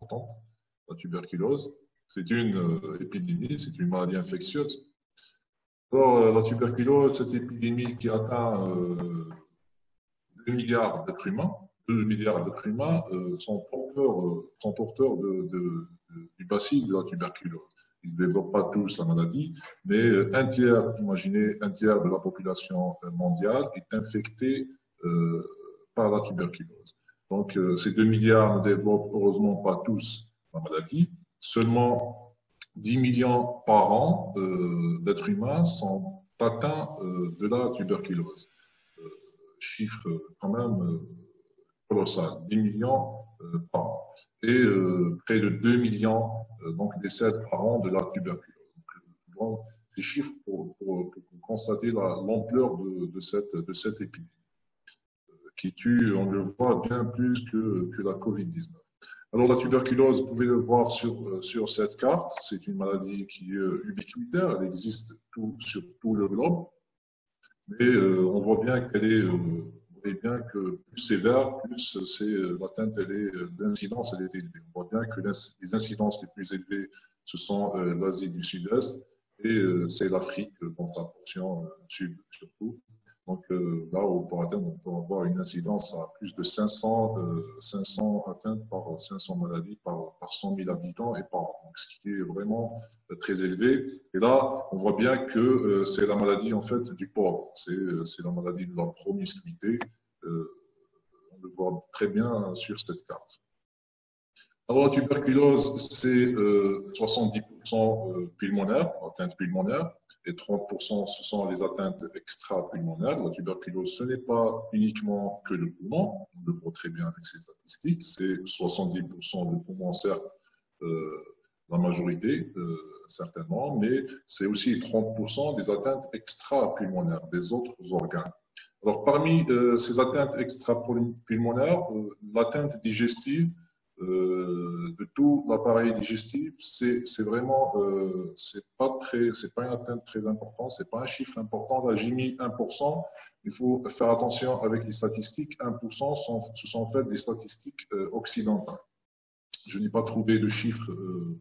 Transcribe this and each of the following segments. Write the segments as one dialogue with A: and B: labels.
A: importante, la tuberculose. C'est une épidémie, c'est une maladie infectieuse. Alors, la tuberculose, cette épidémie qui atteint 2 milliards d'êtres humains, 2 milliards d'êtres humains sont porteurs du bacille de la tuberculose. Ils ne développent pas tous la maladie, mais un tiers, imaginez, un tiers de la population mondiale est infectée par la tuberculose. Donc, ces 2 milliards ne développent heureusement pas tous la maladie. Seulement 10 millions par an d'êtres humains sont atteints de la tuberculose. Chiffre quand même colossal, 10 millions par an. Et près de 2 millions donc décèdent par an de la tuberculose. Donc, des chiffres pour constater l'ampleur de cette épidémie qui tue, on le voit, bien plus que la Covid-19. Alors la tuberculose, vous pouvez le voir sur cette carte, c'est une maladie qui est ubiquitaire, elle existe sur tout le globe, mais on voit bien qu'elle est, bien que plus sévère, plus l'atteinte d'incidence elle est élevée. On voit bien que les incidences les plus élevées, ce sont l'Asie du Sud-Est et c'est l'Afrique, dans la portion sud surtout. Donc là, pour atteindre, on peut avoir une incidence à plus de 500 atteintes par 500 maladies par 100 000 habitants et par an, donc, ce qui est vraiment très élevé. Et là, on voit bien que c'est la maladie en fait du pauvre, c'est la maladie de la promiscuité. On le voit très bien sur cette carte. Alors la tuberculose, c'est 70% pulmonaire, atteinte pulmonaire, et 30% ce sont les atteintes extra-pulmonaires. La tuberculose, ce n'est pas uniquement que le poumon, on le voit très bien avec ces statistiques, c'est 70% de poumon, certes, la majorité, certainement, mais c'est aussi 30% des atteintes extra-pulmonaires, des autres organes. Alors parmi ces atteintes extra-pulmonaires, l'atteinte digestive, de tout l'appareil digestif, c'est vraiment, c'est pas une atteinte très importante, c'est pas un chiffre important. Là, j'ai mis 1%. Il faut faire attention avec les statistiques. 1%, ce sont en fait des statistiques occidentales. Je n'ai pas trouvé de chiffres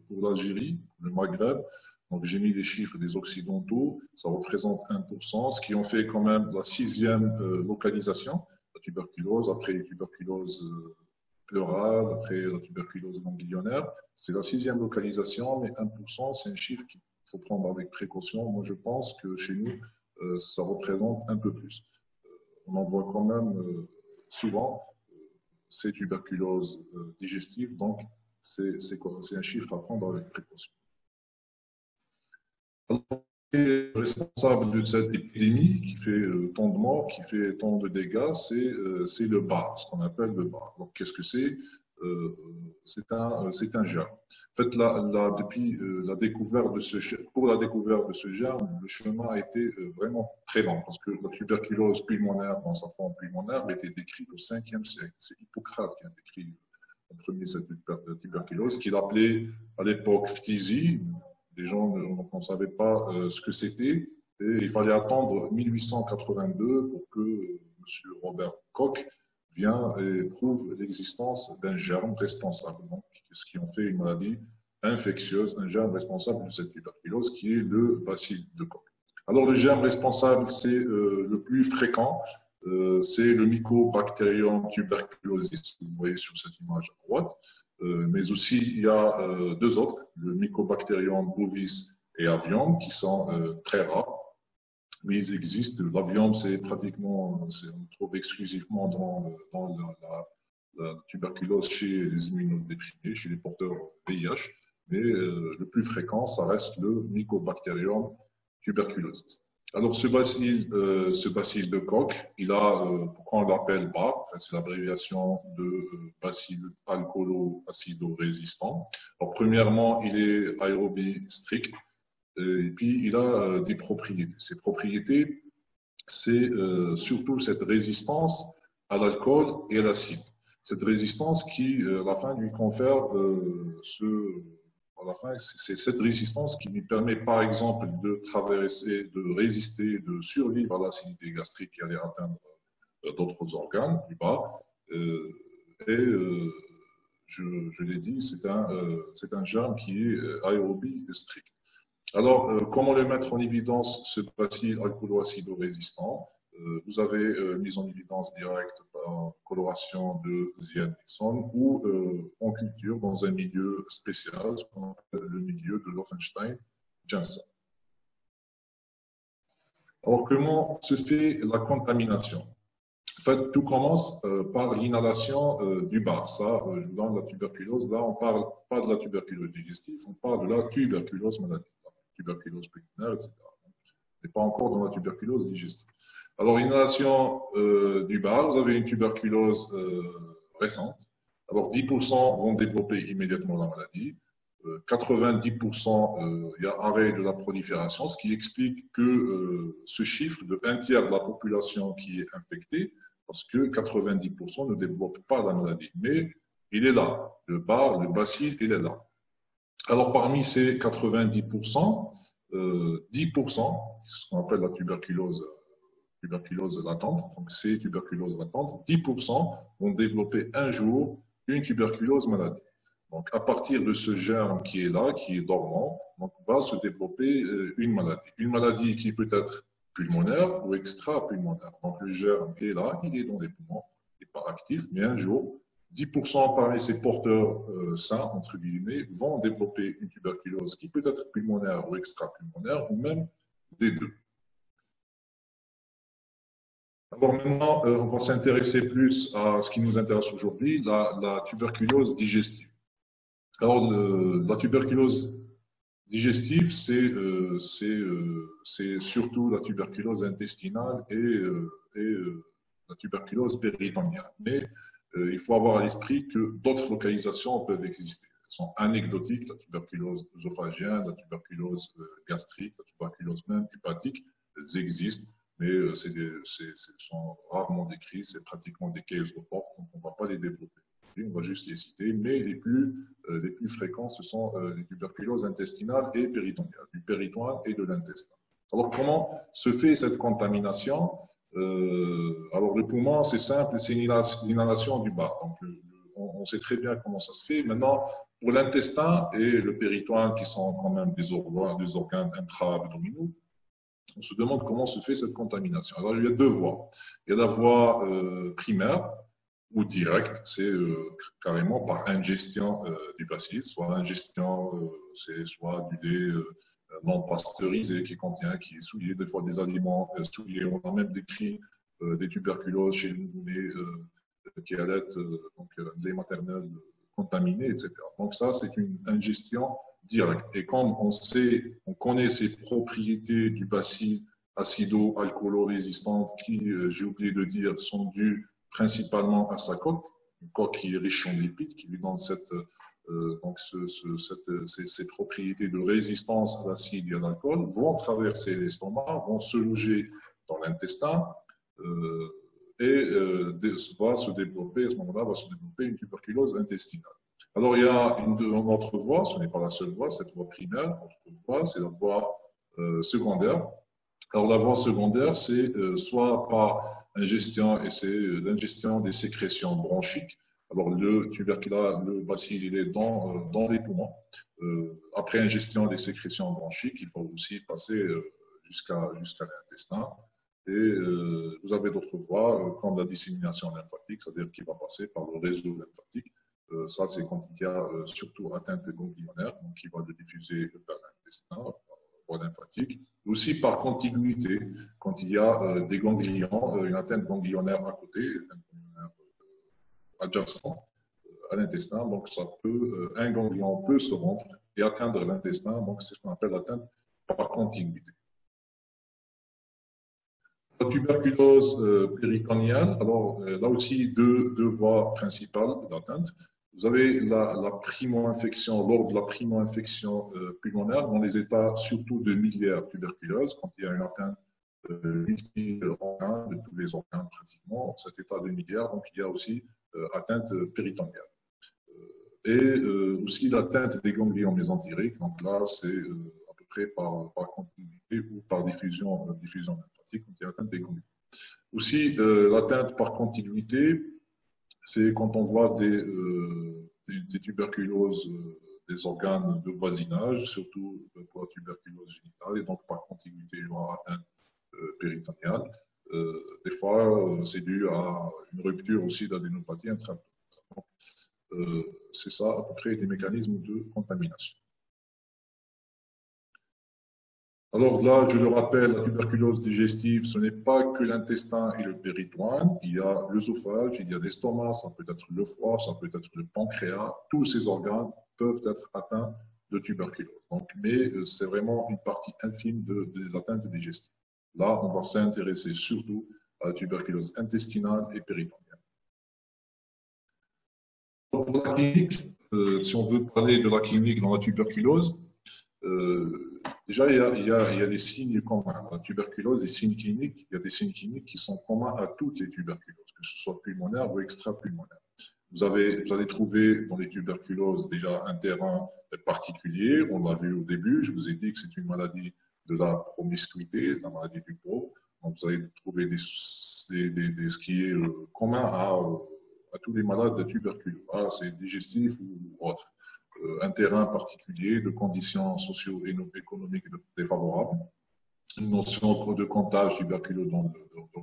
A: pour l'Algérie, le Maghreb. Donc, j'ai mis les chiffres des Occidentaux. Ça représente 1%, ce qui en fait quand même la 6e localisation, la tuberculose, après les tuberculoses pleurale, après la tuberculose ganglionnaire. C'est la 6e localisation, mais 1%, c'est un chiffre qu'il faut prendre avec précaution. Moi, je pense que chez nous, ça représente un peu plus. On en voit quand même souvent ces tuberculoses digestives, donc c'est un chiffre à prendre avec précaution. Alors, responsable de cette épidémie qui fait tant de morts, qui fait tant de dégâts, c'est le bar, ce qu'on appelle le bar. Donc, qu'est-ce que c'est? C'est un germe. En fait, depuis la découverte de pour la découverte de ce germe, le chemin a été vraiment très long, parce que la tuberculose pulmonaire, dans sa forme pulmonaire, a été décrite au 5e siècle. C'est Hippocrate qui a décrit en premier cette tuberculose, qu'il appelait à l'époque phtisie. Les gens ne savaient pas ce que c'était. Et il fallait attendre 1882 pour que M. Robert Koch vienne et prouve l'existence d'un germe responsable. Donc, ce qui en fait une maladie infectieuse, un germe responsable de cette tuberculose qui est le bacille de Koch. Alors, le germe responsable, c'est le plus fréquent. C'est le Mycobacterium tuberculosis, vous voyez sur cette image à droite. Mais aussi, il y a deux autres, le Mycobacterium bovis et avium, qui sont très rares. Mais ils existent. L'avium, c'est pratiquement, on trouve exclusivement dans la tuberculose chez les immunodéprimés, chez les porteurs VIH. Mais le plus fréquent, ça reste le Mycobacterium tuberculosis. Alors, ce bacille de Koch, il a, pourquoi on l'appelle BAC, enfin, c'est l'abréviation de bacille alcoolo-acido-résistant. Alors, premièrement, il est aérobie strict, et puis il a des propriétés. Ces propriétés, c'est surtout cette résistance à l'alcool et à l'acide. Cette résistance qui, à la fin, lui confère à la fin, c'est cette résistance qui lui permet, par exemple, de traverser, de résister, de survivre à l'acidité gastrique et aller atteindre d'autres organes plus bas. je l'ai dit, c'est un germe qui est aérobie strict. Alors, comment le mettre en évidence, ce bacille alcoolo-acido-résistant? Vous avez mis en évidence directe par coloration de Zian-Nixon ou en culture dans un milieu spécial, ce qu'on appelle le milieu de Loeffenstein-Jensen. Alors, comment se fait la contamination? En fait, tout commence par l'inhalation du bar. Ça, je vous donne la tuberculose. Là, on ne parle pas de la tuberculose digestive, on parle de la tuberculose maladie, la tuberculose pulmonaire, etc. Mais pas encore dans la tuberculose digestive. Alors, inhalation du bar, vous avez une tuberculose récente. Alors, 10% vont développer immédiatement la maladie. 90%, il y a arrêt de la prolifération, ce qui explique que ce chiffre de 1/3 de la population qui est infectée, parce que 90% ne développent pas la maladie. Mais il est là, le bar, le bacille, il est là. Alors parmi ces 90%, 10%, ce qu'on appelle la tuberculose latente, donc c'est tuberculose latente, 10% vont développer un jour une tuberculose maladie. Donc, à partir de ce germe qui est là, qui est dormant, donc, va se développer une maladie. Une maladie qui peut être pulmonaire ou extra-pulmonaire. Donc, le germe est là, il est dans les poumons, il n'est pas actif, mais un jour, 10% parmi ces porteurs sains, entre guillemets, vont développer une tuberculose qui peut être pulmonaire ou extra-pulmonaire, ou même les deux. Alors maintenant, on va s'intéresser plus à ce qui nous intéresse aujourd'hui, la tuberculose digestive. Alors, la tuberculose digestive, c'est surtout la tuberculose intestinale et la tuberculose péritonéale. Mais il faut avoir à l'esprit que d'autres localisations peuvent exister. Elles sont anecdotiques, la tuberculose œsophagienne, la tuberculose gastrique, la tuberculose même hépatique, elles existent, mais sont rarement décrites, c'est pratiquement des cases reports, donc on ne va pas les développer. On va juste les citer, mais les plus fréquents, ce sont les tuberculoses intestinales et péritonéales, du péritoine et de l'intestin. Alors, comment se fait cette contamination? Alors, le poumon, c'est simple, c'est l'inhalation du bas. Donc, on sait très bien comment ça se fait. Maintenant, pour l'intestin et le péritoine, qui sont quand même des organes intra-abdominaux, on se demande comment se fait cette contamination. Alors, il y a deux voies. Il y a la voie primaire, ou direct, c'est carrément par ingestion du bacille, soit ingestion, c'est soit du lait non pasteurisé qui est souillé, des fois des aliments souillés. On a même décrit des tuberculoses chez les nouveau-nés qui allaitent, donc lait maternel contaminé, etc. Donc ça, c'est une ingestion directe. Et comme on connaît ces propriétés du bacille acido-alcoolo-résistante qui, j'ai oublié de dire, sont dues principalement à sa coque, une coque qui est riche en lipides, qui lui donne ces propriétés de résistance à l'acide et à l'alcool, vont traverser l'estomac, vont se loger dans l'intestin va se développer, à ce moment-là, va se développer une tuberculose intestinale. Alors, il y a une autre voie, ce n'est pas la seule voie, cette voie primaire, l'autre voie, c'est la voie secondaire. Alors, la voie secondaire, c'est soit par ingestion, et c'est l'ingestion des sécrétions bronchiques. Alors, le bacille, il est dans les poumons. Après ingestion des sécrétions bronchiques, il faut aussi passer jusqu'à l'intestin. Et vous avez d'autres voies, comme la dissémination lymphatique, c'est-à-dire qui va passer par le réseau lymphatique. Ça, c'est quand il y a surtout atteinte ganglionnaire, donc qui va le diffuser vers l'intestin, voie lymphatique. Aussi par contiguïté, quand il y a des ganglions, une atteinte ganglionnaire à côté, adjacent à l'intestin, donc un ganglion peut se rompre et atteindre l'intestin, donc c'est ce qu'on appelle l'atteinte par contiguïté. La tuberculose péritonéale, alors là aussi deux voies principales d'atteinte. Vous avez la primo-infection, lors de la primo-infection pulmonaire, dans les états surtout de miliaire tuberculose, quand il y a une atteinte multi-organes, de tous les organes pratiquement, cet état de miliaire, donc il y a aussi atteinte péritonéale. Et aussi l'atteinte des ganglions mésentériques, donc là c'est à peu près par continuité ou par diffusion lymphatique, quand il y a atteinte des ganglions. Aussi l'atteinte par contiguïté, c'est quand on voit des tuberculoses des organes de voisinage, surtout pour la tuberculose génitale, et donc par contiguïté voire atteinte péritoniale. Des fois, c'est dû à une rupture aussi d'adénopathie intra-abdominale. C'est ça à peu près des mécanismes de contamination. Alors là, je le rappelle, la tuberculose digestive, ce n'est pas que l'intestin et le péritoine. Il y a l'œsophage, il y a l'estomac, ça peut être le foie, ça peut être le pancréas. Tous ces organes peuvent être atteints de tuberculose. Donc, mais c'est vraiment une partie infime des atteintes digestives. Là, on va s'intéresser surtout à la tuberculose intestinale et péritonienne. Pour la clinique, si on veut parler de la clinique dans la tuberculose, déjà, il y a des signes communs. La tuberculose, des signes cliniques, il y a des signes cliniques qui sont communs à toutes les tuberculoses, que ce soit pulmonaire ou extra-pulmonaire. Vous allez trouver dans les tuberculoses déjà un terrain particulier. On l'a vu au début, je vous ai dit que c'est une maladie de la promiscuité, la maladie du gros. Donc, vous allez trouver ce qui est commun à tous les malades de tuberculose. C'est digestif ou autre. Un terrain particulier de conditions socio-économiques défavorables, une notion de comptage tuberculeux dans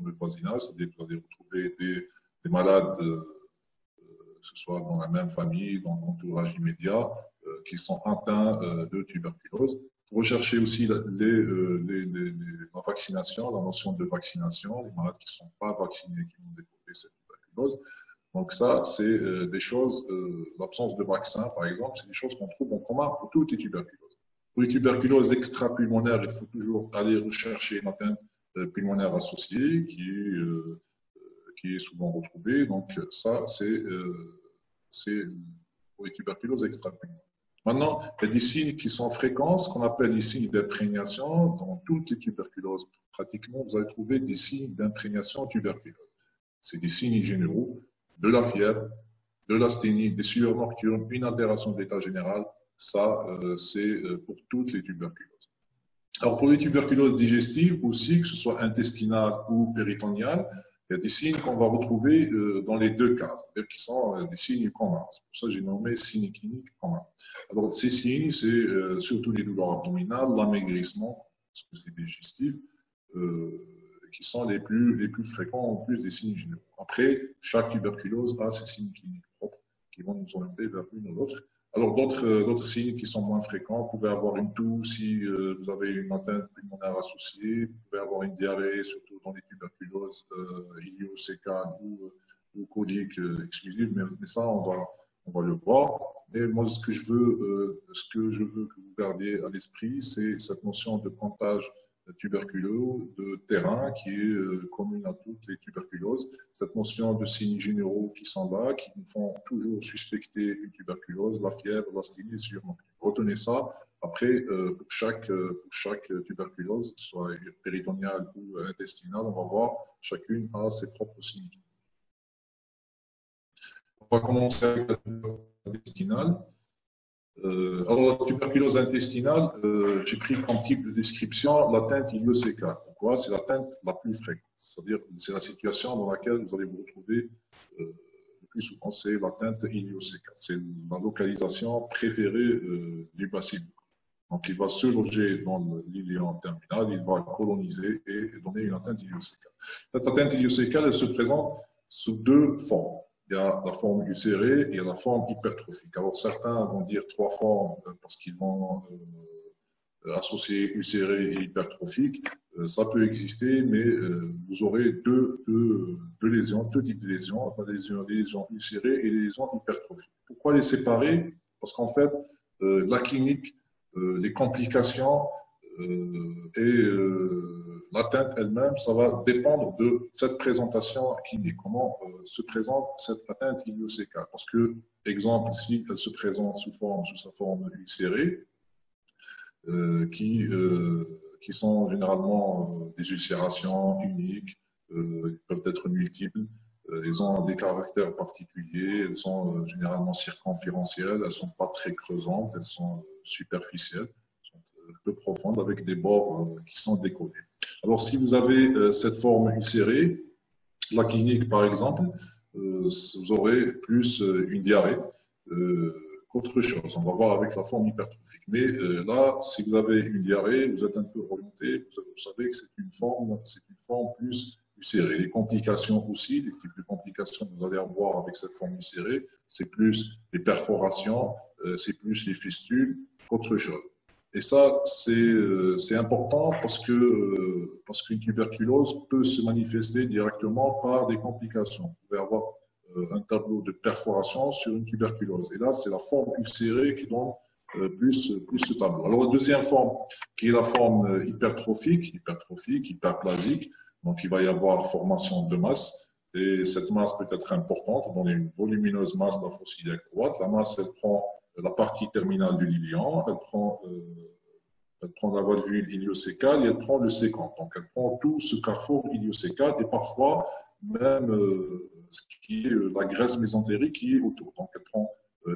A: le voisinage, c'est-à-dire que vous allez retrouver des malades, que ce soit dans la même famille, dans l'entourage immédiat, qui sont atteints de tuberculose. Rechercher aussi la vaccination, la notion de vaccination, les malades qui ne sont pas vaccinés, qui vont développer cette tuberculose. Donc ça, c'est des choses, l'absence de vaccin, par exemple, c'est des choses qu'on trouve en commun pour toutes les tuberculoses. Pour les tuberculoses extra-pulmonaires, il faut toujours aller rechercher une atteinte pulmonaire associée qui est souvent retrouvée. Donc ça, c'est pour les tuberculoses extra-pulmonaires. Maintenant, il y a des signes qui sont fréquents, ce qu'on appelle les signes d'imprégnation. Dans toutes les tuberculoses, pratiquement, vous allez trouver des signes d'imprégnation tuberculeuse. C'est des signes généraux, de la fièvre, de l'asthénie, des sueurs nocturnes, une altération de l'état général. Ça, c'est pour toutes les tuberculoses. Alors, pour les tuberculoses digestives aussi, que ce soit intestinales ou péritoniales, il y a des signes qu'on va retrouver dans les deux cas, c'est-à-dire qui sont des signes communs. C'est pour ça que j'ai nommé signes cliniques communs. Alors, ces signes, c'est surtout les douleurs abdominales, l'amaigrissement, parce que c'est digestif, qui sont les plus fréquents en plus des signes généraux. Après, chaque tuberculose a ses signes cliniques propres qui vont nous orienter vers l'une ou l'autre. Alors, d'autres signes qui sont moins fréquents, vous pouvez avoir une toux si vous avez une atteinte pulmonaire associée, vous pouvez avoir une diarrhée, surtout dans les tuberculoses idiocécales ou coliques exclusives, mais ça, on va le voir. Mais moi, ce que je veux que vous gardiez à l'esprit, c'est cette notion de comptage tuberculeux, de terrain qui est commune à toutes les tuberculoses. Cette notion de signes généraux qui sont là, qui nous font toujours suspecter une tuberculose, la fièvre, l'asthénie, sûrement. Retenez ça. Après, pour chaque tuberculose, soit péritoniale ou intestinale, on va voir chacune a ses propres signes. On va commencer avec la tuberculose intestinale. Alors, la tuberculose intestinale, j'ai pris comme type de description l'atteinte idiocécale. Pourquoi? C'est l'atteinte la plus fréquente. C'est-à-dire que c'est la situation dans laquelle vous allez vous retrouver le plus souvent, c'est l'atteinte idiocécale. C'est la localisation préférée du bacille. Donc, il va se loger dans l'iléon terminal, il va coloniser et donner une atteinte idiocécale. Cette atteinte idiocécale, elle se présente sous deux formes. Il y a la forme ulcérée et il y a la forme hypertrophique. Alors, certains vont dire trois formes parce qu'ils vont associer ulcéré et hypertrophique. Ça peut exister, mais vous aurez deux lésions, deux types de lésions, les lésions ulcérées et les lésions hypertrophiques. Pourquoi les séparer? Parce qu'en fait, la clinique, les complications et l'atteinte elle-même, ça va dépendre de cette présentation clinique. Comment se présente cette atteinte idiocécale? Parce que, exemple, si elle se présente sous sa forme ulcérée, qui sont généralement des ulcérations uniques, ils peuvent être multiples, elles ont des caractères particuliers, elles sont généralement circonférentielles, elles ne sont pas très creusantes, elles sont superficielles, peu profondes avec des bords qui sont décollés. Alors, si vous avez cette forme ulcérée, la clinique par exemple, vous aurez plus une diarrhée, qu'autre chose. On va voir avec la forme hypertrophique. Mais là, si vous avez une diarrhée, vous êtes un peu orienté, vous savez que c'est une forme plus ulcérée. Les complications aussi, les types de complications que vous allez avoir avec cette forme ulcérée, c'est plus les perforations, c'est plus les fistules qu'autre chose. Et ça, c'est important parce qu'une tuberculose peut se manifester directement par des complications. Vous pouvez avoir un tableau de perforation sur une tuberculose. Et là, c'est la forme ulcérée qui donne plus ce tableau. Alors, la deuxième forme, qui est la forme hypertrophique, hyperplasique, donc il va y avoir formation de masse. Et cette masse peut être importante, on a une volumineuse masse de la fosse iliaque droite. La masse, elle prend la partie terminale du lilian, elle prend la valvule iliocécale et elle prend le séquent. Donc, elle prend tout ce carrefour iliocécal et parfois même ce qui est la graisse mésentérique qui est autour. Donc, elle prend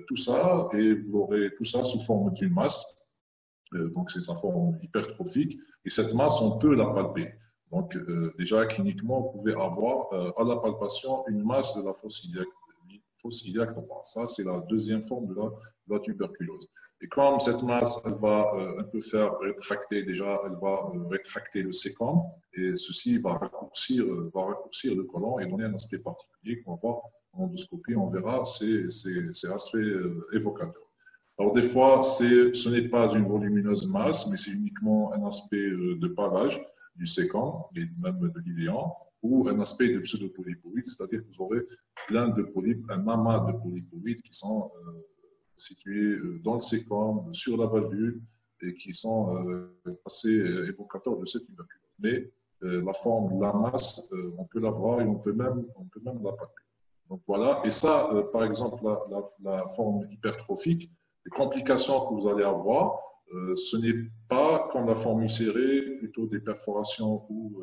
A: tout ça et vous aurez tout ça sous forme d'une masse. Donc, c'est sa forme hypertrophique. Et cette masse, on peut la palper. Donc, déjà, cliniquement, vous pouvez avoir à la palpation une masse de la fosse iliaque droite. Ça, c'est la deuxième forme de la tuberculose. Et comme cette masse, elle va un peu faire rétracter, déjà, elle va rétracter le séquent, et ceci va raccourcir le côlon et donner un aspect particulier qu'on va voir en endoscopie. On verra, c'est assez évocateur. Alors, des fois, ce n'est pas une volumineuse masse, mais c'est uniquement un aspect de pavage du séquent, et même de l'iléan, ou un aspect de pseudopolypoïde, c'est-à-dire que vous aurez plein de polypes, un amas de polypoïdes qui sont situés dans le séquent, sur la valvule, et qui sont assez évocateurs de cette tuberculose. Mais la forme de la masse, on peut la voir et on peut même la palper. Donc voilà, et ça, par exemple, la forme hypertrophique, les complications que vous allez avoir, ce n'est pas comme la forme ulcérée, plutôt des perforations ou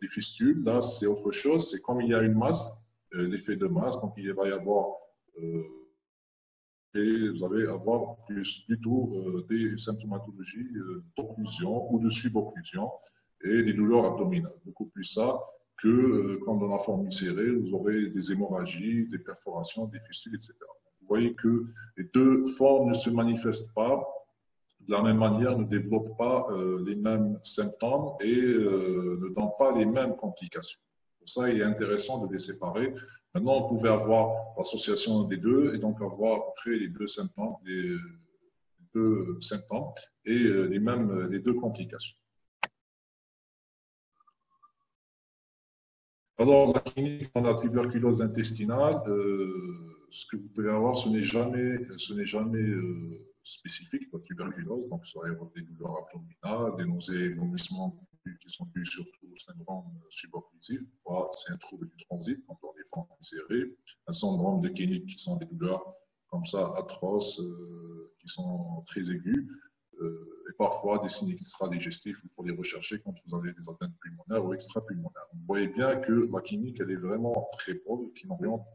A: des fistules. Là, c'est autre chose. C'est comme il y a une masse, l'effet de masse. Donc, il va y avoir, et vous allez avoir plutôt des symptomatologies d'occlusion ou de subocclusion et des douleurs abdominales. Beaucoup plus ça que quand dans la forme ulcérée, vous aurez des hémorragies, des perforations, des fistules, etc. Vous voyez que les deux formes ne se manifestent pas de la même manière, ne développent pas les mêmes symptômes et ne donnent pas les mêmes complications. Pour ça, il est intéressant de les séparer. Maintenant, vous pouvez avoir l'association des deux et donc avoir après les deux symptômes, et les deux complications. Alors, la clinique dans la tuberculose intestinale, ce que vous pouvez avoir, ce n'est jamais spécifique de la tuberculose. Donc, ça va y avoir des douleurs abdominales, des nausées, vomissements qui sont dus surtout au syndrome subocclusif. C'est un trouble du transit quand on est formes ulcérées. Un syndrome de Keinig qui sont des douleurs comme ça atroces, qui sont très aiguës. Et parfois des signes extra-digestifs, il faut les rechercher quand vous avez des atteintes pulmonaires ou extra-pulmonaires. Vous voyez bien que la clinique, elle est vraiment très pauvre, qui n'oriente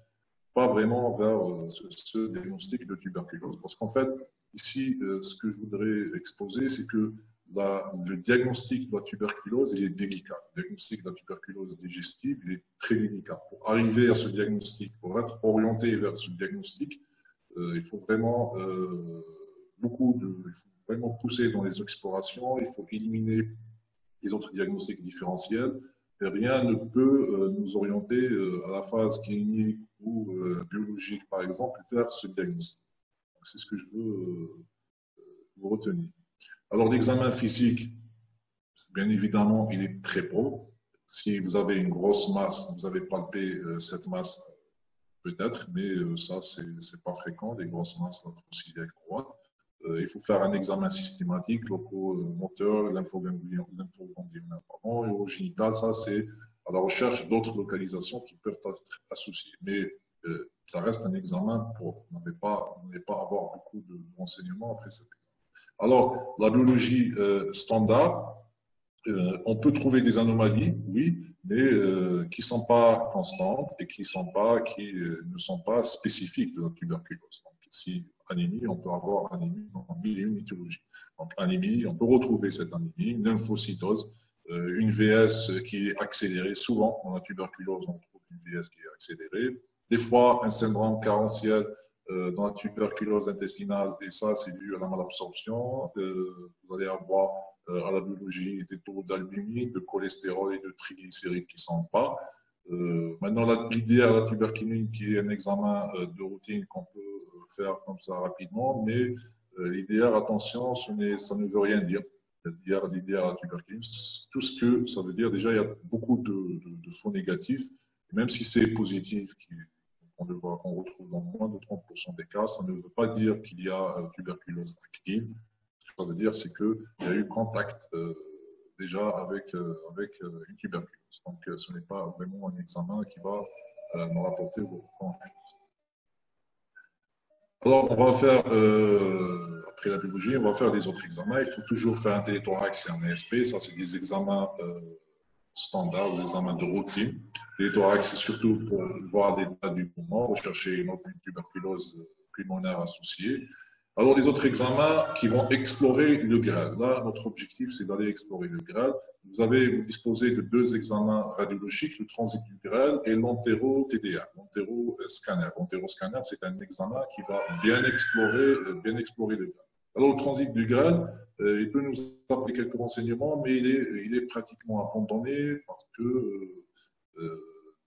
A: pas vraiment vers ce diagnostic de tuberculose. Parce qu'en fait, ici, ce que je voudrais exposer, c'est que le diagnostic de la tuberculose, il est délicat. Le diagnostic de la tuberculose digestive, il est très délicat. Pour arriver à ce diagnostic, pour être orienté vers ce diagnostic, il faut vraiment il faut vraiment pousser dans les explorations, il faut éliminer les autres diagnostics différentiels. Et rien ne peut nous orienter à la phase clinique ou biologique, par exemple, et faire ce diagnostic. C'est ce que je veux vous retenir. Alors, l'examen physique, bien évidemment, il est très pauvre. Si vous avez une grosse masse, vous avez palpé cette masse, peut-être, mais ça, c'est pas fréquent, les grosses masses la fosse iliaque droite. Il faut faire un examen systématique, locomoteur, lymphoganglionnaire, et urogénital. Ça, c'est à la recherche d'autres localisations qui peuvent être associées. Mais ça reste un examen pour ne pas avoir beaucoup de renseignements après cet examen. Alors, la biologie standard, on peut trouver des anomalies, oui, mais qui ne sont pas constantes et qui ne sont pas spécifiques de la tuberculose. Donc, si anémie, on peut avoir anémie dans mille et une étiologies. Donc, anémie, on peut retrouver cette anémie, une lymphocytose, une VS qui est accélérée. Souvent, dans la tuberculose, on trouve une VS qui est accélérée. Des fois, un syndrome carentiel dans la tuberculose intestinale, et ça, c'est dû à la malabsorption. Vous allez avoir à la biologie des taux d'albumine, de cholestérol et de triglycérides qui ne sont pas. Maintenant, l'IDR, la tuberculine, qui est un examen de routine qu'on peut faire comme ça rapidement, mais l'IDR, attention, ça ne veut rien dire. L'IDR, la tuberculine, tout ce que ça veut dire, déjà, il y a beaucoup de faux négatifs, même si c'est positif, on retrouve dans moins de 30% des cas, ça ne veut pas dire qu'il y a tuberculose active. Ce que ça veut dire, c'est qu'il y a eu contact déjà avec une tuberculose. Donc, ce n'est pas vraiment un examen qui va nous rapporter grand chose. Alors, on va faire, après la biologie, on va faire des autres examens. Il faut toujours faire un téléthorax et un ESP. Ça, c'est des examens standards, des examens de routine. Téléthorax, c'est surtout pour voir l'état du poumon, rechercher une tuberculose pulmonaire associée. Alors, les autres examens qui vont explorer le GRAL. Là, notre objectif, c'est d'aller explorer le GRAL. Vous disposez de deux examens radiologiques, le transit du GRAL et l'entéro-TDA, l'entéro-scanner. L'entéro-scanner, c'est un examen qui va bien explorer le GRAL. Alors, le transit du GRAL, il peut nous apporter quelques renseignements, mais il est pratiquement abandonné parce que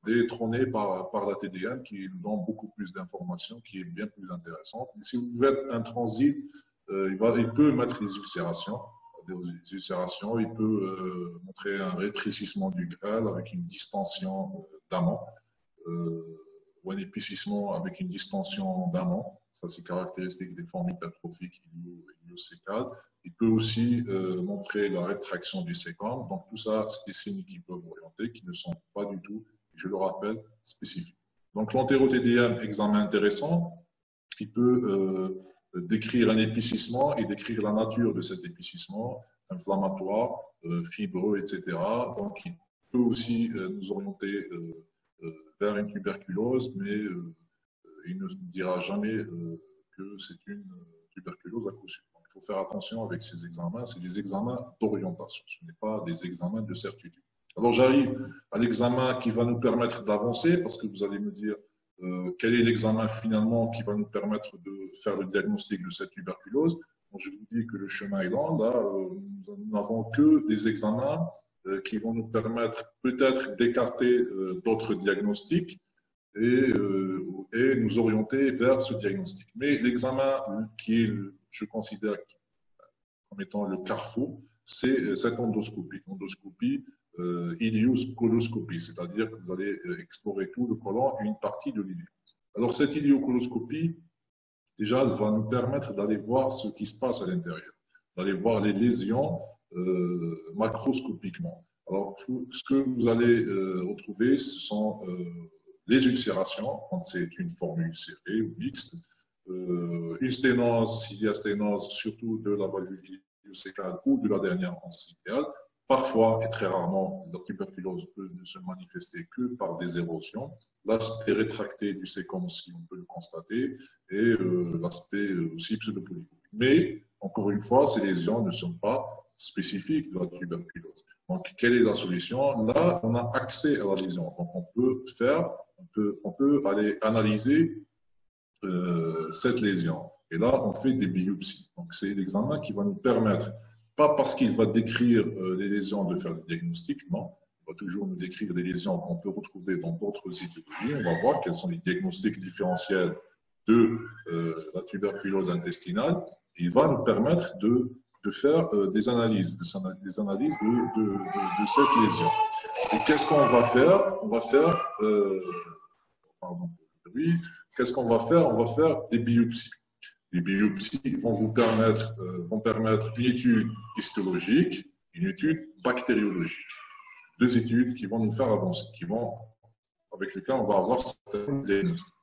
A: détrôné par la TDM qui nous donne beaucoup plus d'informations, qui est bien plus intéressante. Mais si vous faites un transit, il peut mettre les ulcérations. Il peut montrer un rétrécissement du GRAL avec une distension d'amont ou un épaississement avec une distension d'amont. Ça, c'est caractéristique des formes hypertrophiques iliocécales. Il peut aussi montrer la rétraction du sécom. Donc, tout ça, c'est des signes qui peuvent orienter, qui ne sont pas du tout, je le rappelle, spécifiques. Donc, l'entéro-TDM, examen intéressant, il peut décrire un épicissement et décrire la nature de cet épicissement, inflammatoire, fibreux, etc. Donc, il peut aussi nous orienter vers une tuberculose, mais il ne dira jamais que c'est une tuberculose à coup sûr. Donc, il faut faire attention avec ces examens. C'est des examens d'orientation, ce n'est pas des examens de certitude. Alors, j'arrive à l'examen qui va nous permettre d'avancer, parce que vous allez me dire quel est l'examen finalement qui va nous permettre de faire le diagnostic de cette tuberculose. Donc, je vous dis que le chemin est long. Là, nous n'avons que des examens qui vont nous permettre peut-être d'écarter d'autres diagnostics et nous orienter vers ce diagnostic. Mais l'examen qui est, je considère comme étant le carrefour, c'est cette endoscopie. Endoscopie ilioscoloscopie, c'est-à-dire que vous allez explorer tout le côlon et une partie de l'ilium. Alors, cette iliocoloscopie, déjà, elle va nous permettre d'aller voir ce qui se passe à l'intérieur, d'aller voir les lésions macroscopiquement. Alors, ce que vous allez retrouver, ce sont les ulcérations, quand c'est une forme ulcérée ou mixte, une sténose, s'il y a sténose, surtout de la valvule iliocécale ou de la dernière encéphalale. Parfois et très rarement, la tuberculose peut ne se manifester que par des érosions. L'aspect rétracté du sécom aussi, on peut le constater, et l'aspect aussi pseudopolypique. Mais, encore une fois, ces lésions ne sont pas spécifiques de la tuberculose. Donc, quelle est la solution? Là, on a accès à la lésion. Donc, on peut aller analyser cette lésion. Et là, on fait des biopsies. Donc, c'est l'examen qui va nous permettre, pas parce qu'il va décrire les lésions de faire le diagnostic, non. Il va toujours nous décrire des lésions qu'on peut retrouver dans d'autres étiologies. On va voir quels sont les diagnostics différentiels de la tuberculose intestinale. Il va nous permettre de faire des analyses, de cette lésion. Et qu'est-ce qu'on va faire? On va faire, qu'est-ce qu'on va faire? On va faire des biopsies. Les biopsies vont permettre une étude histologique, une étude bactériologique. Deux études qui vont nous faire avancer, avec lesquelles on va avoir certains diagnostics.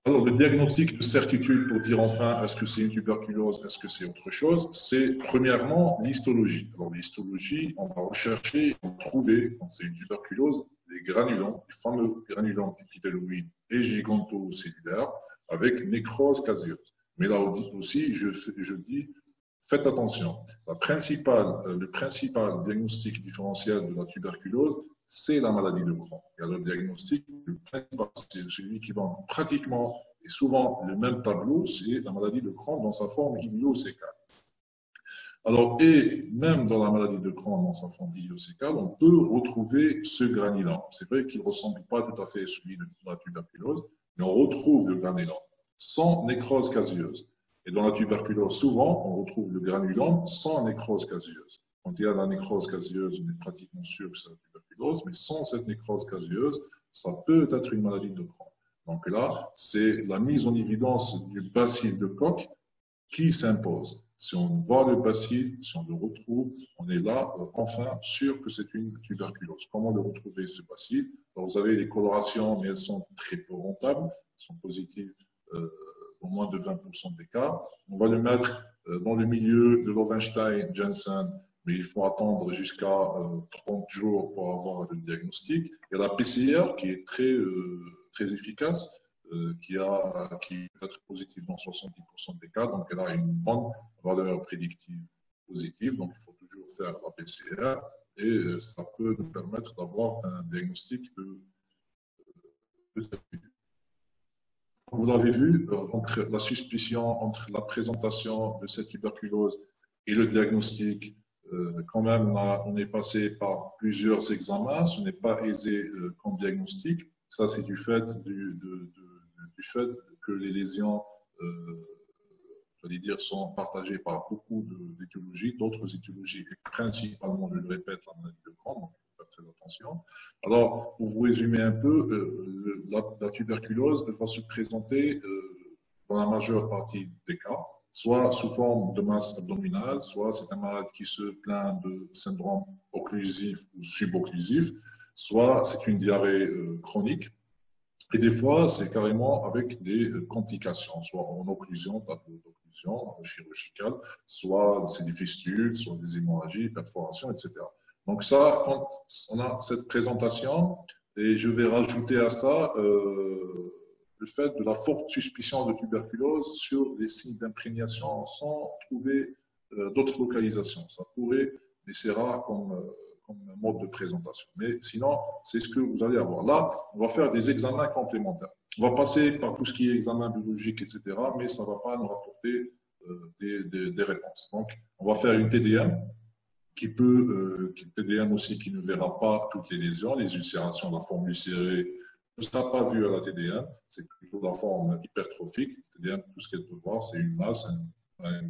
A: Alors, le diagnostic de certitude pour dire enfin est-ce que c'est une tuberculose, est-ce que c'est autre chose, c'est premièrement l'histologie. Alors, l'histologie, on va rechercher, trouver, quand c'est une tuberculose, les granulons, les fameux granulons épithéloïdes et gigantocellulaires avec nécrose caseuse. Mais là aussi, je dis, faites attention. Le principal diagnostic différentiel de la tuberculose, c'est la maladie de Crohn. Et alors, le diagnostic, c'est celui qui va pratiquement et souvent le même tableau, c'est la maladie de Crohn dans sa forme idiocécale. Alors, et même dans la maladie de Crohn, dans sa forme idiocécale, on peut retrouver ce granulant. C'est vrai qu'il ne ressemble pas tout à fait à celui de la tuberculose, mais on retrouve le granulant sans nécrose caseuse. Et dans la tuberculose, souvent, on retrouve le granulant sans nécrose caseuse. Quand il y a la nécrose caseuse, on est pratiquement sûr que c'est la tuberculose, mais sans cette nécrose caseuse, ça peut être une maladie de Crohn. Donc là, c'est la mise en évidence du bacille de Koch qui s'impose. Si on voit le bacille, si on le retrouve, on est là, enfin, sûr que c'est une tuberculose. Comment le retrouver, ce bacille? Alors, vous avez les colorations, mais elles sont très peu rentables, elles sont positives au moins de 20% des cas. On va le mettre dans le milieu de Lowenstein, Jensen, mais il faut attendre jusqu'à 30 jours pour avoir le diagnostic. Il y a la PCR qui est très efficace, qui peut être positive dans 70% des cas, donc elle a une bonne valeur prédictive positive, donc il faut toujours faire la PCR et ça peut nous permettre d'avoir un diagnostic de vous l'avez vu, entre la suspicion, entre la présentation de cette tuberculose et le diagnostic, quand même, on est passé par plusieurs examens. Ce n'est pas aisé comme diagnostic. Ça, c'est du fait que les lésions, j'allais dire, sont partagées par beaucoup d'étiologies, d'autres étiologies, et principalement, je le répète, la maladie de Crohn. Donc, il faut faire très attention. Alors, pour vous résumer un peu, la tuberculose, elle va se présenter dans la majeure partie des cas, soit sous forme de masse abdominale, soit c'est un malade qui se plaint de syndrome occlusif ou subocclusif, soit c'est une diarrhée chronique, et des fois c'est carrément avec des complications, soit en occlusion, tableau d'occlusion chirurgicale, soit c'est des fistules, soit des hémorragies, perforations, etc. Donc ça, quand on a cette présentation, et je vais rajouter à ça le fait de la forte suspicion de tuberculose sur les signes d'imprégnation sans trouver d'autres localisations. Ça pourrait, mais c'est rare comme mode de présentation. Mais sinon, c'est ce que vous allez avoir. Là, on va faire des examens complémentaires. On va passer par tout ce qui est examen biologique, etc., mais ça ne va pas nous rapporter des réponses. Donc, on va faire une TDM TDM aussi qui ne verra pas toutes les lésions, les ulcérations, la forme ulcérée ne sera pas vue à la TDM, c'est plutôt la forme hypertrophique. TDM, tout ce qu'elle peut voir, c'est une masse, un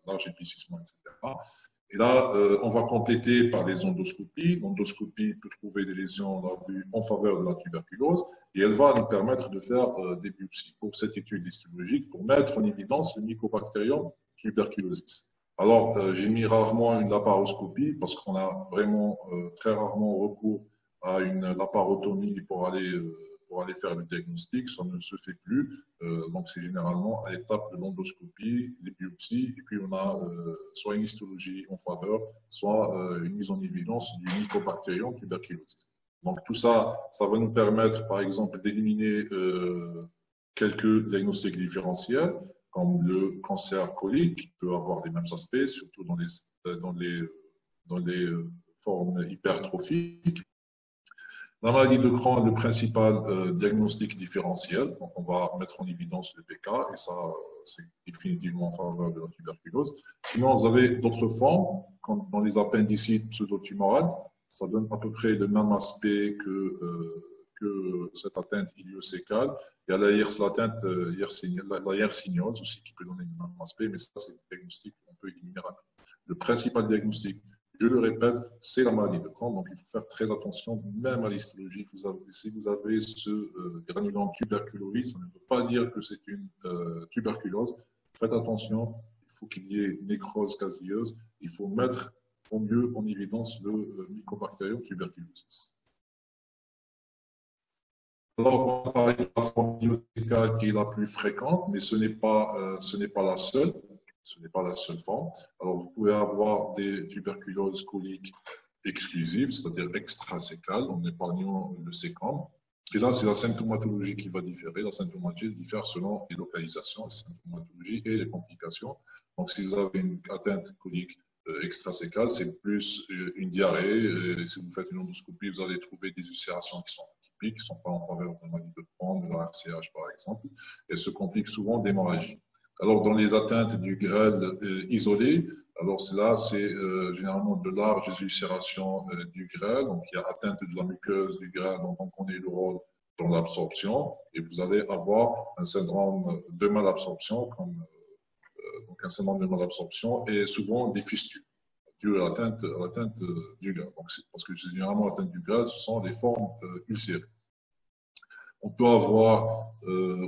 A: large épaississement, etc. Et là, on va compléter par les endoscopies. L'endoscopie peut trouver des lésions, on l'a vu, en faveur de la tuberculose, et elle va nous permettre de faire des biopsies pour cette étude histologique, pour mettre en évidence le Mycobacterium tuberculosis. Alors, j'ai mis rarement une laparoscopie parce qu'on a vraiment très rarement recours à une laparotomie pour aller faire le diagnostic. Ça ne se fait plus. Donc, c'est généralement à l'étape de l'endoscopie, les biopsies, et puis on a soit une histologie en faveur, soit une mise en évidence du Mycobacterium tuberculosis. Donc, tout ça, ça va nous permettre, par exemple, d'éliminer quelques diagnostics différentiels, comme le cancer colique, qui peut avoir les mêmes aspects, surtout dans les formes hypertrophiques. La maladie de Crohn, le principal diagnostic différentiel, donc on va mettre en évidence le PK, et ça, c'est définitivement en faveur de la tuberculose. Sinon, vous avez d'autres formes, comme dans les appendicites pseudotumorales, ça donne à peu près le même aspect que cette atteinte idiocécale. Il y a l'atteinte la yersignose aussi qui peut donner le même aspect, mais ça, c'est le diagnostic qu'on peut éliminer rapidement. Le principal diagnostic, je le répète, c'est la maladie de Crohn, donc il faut faire très attention, même à l'histologie. Si vous avez ce granulant tuberculosis, ça ne veut pas dire que c'est une tuberculose. Faites attention, il faut qu'il y ait une nécrose caseuse, il faut mettre au mieux en évidence le Mycobacterium tuberculosis. Alors, on parle de la forme idiocécale qui est la plus fréquente, mais ce n'est pas la seule. Ce n'est pas la seule forme. Alors, vous pouvez avoir des tuberculoses coliques exclusives, c'est-à-dire extracécales, en épargnant le sécom. Et là, c'est la symptomatologie qui va différer. La symptomatologie diffère selon les localisations, la symptomatologie et les complications. Donc, si vous avez une atteinte colique extrasécale, c'est plus une diarrhée. Et si vous faites une endoscopie, vous allez trouver des ulcérations qui sont atypiques, qui ne sont pas en faveur de la maladie de Crohn, de la RCH par exemple. Elles se compliquent souvent d'hémorragie. Alors, dans les atteintes du grêle isolé, alors là, c'est généralement de larges ulcérations du grêle. Donc, il y a atteinte de la muqueuse du grêle, donc on connaît le rôle dans l'absorption. Et vous allez avoir un syndrome de malabsorption, donc un syndrome de malabsorption, et souvent des fistules dues à l'atteinte du grêle. Donc, parce que généralement, l'atteinte du grêle, ce sont les formes ulcérées. On peut avoir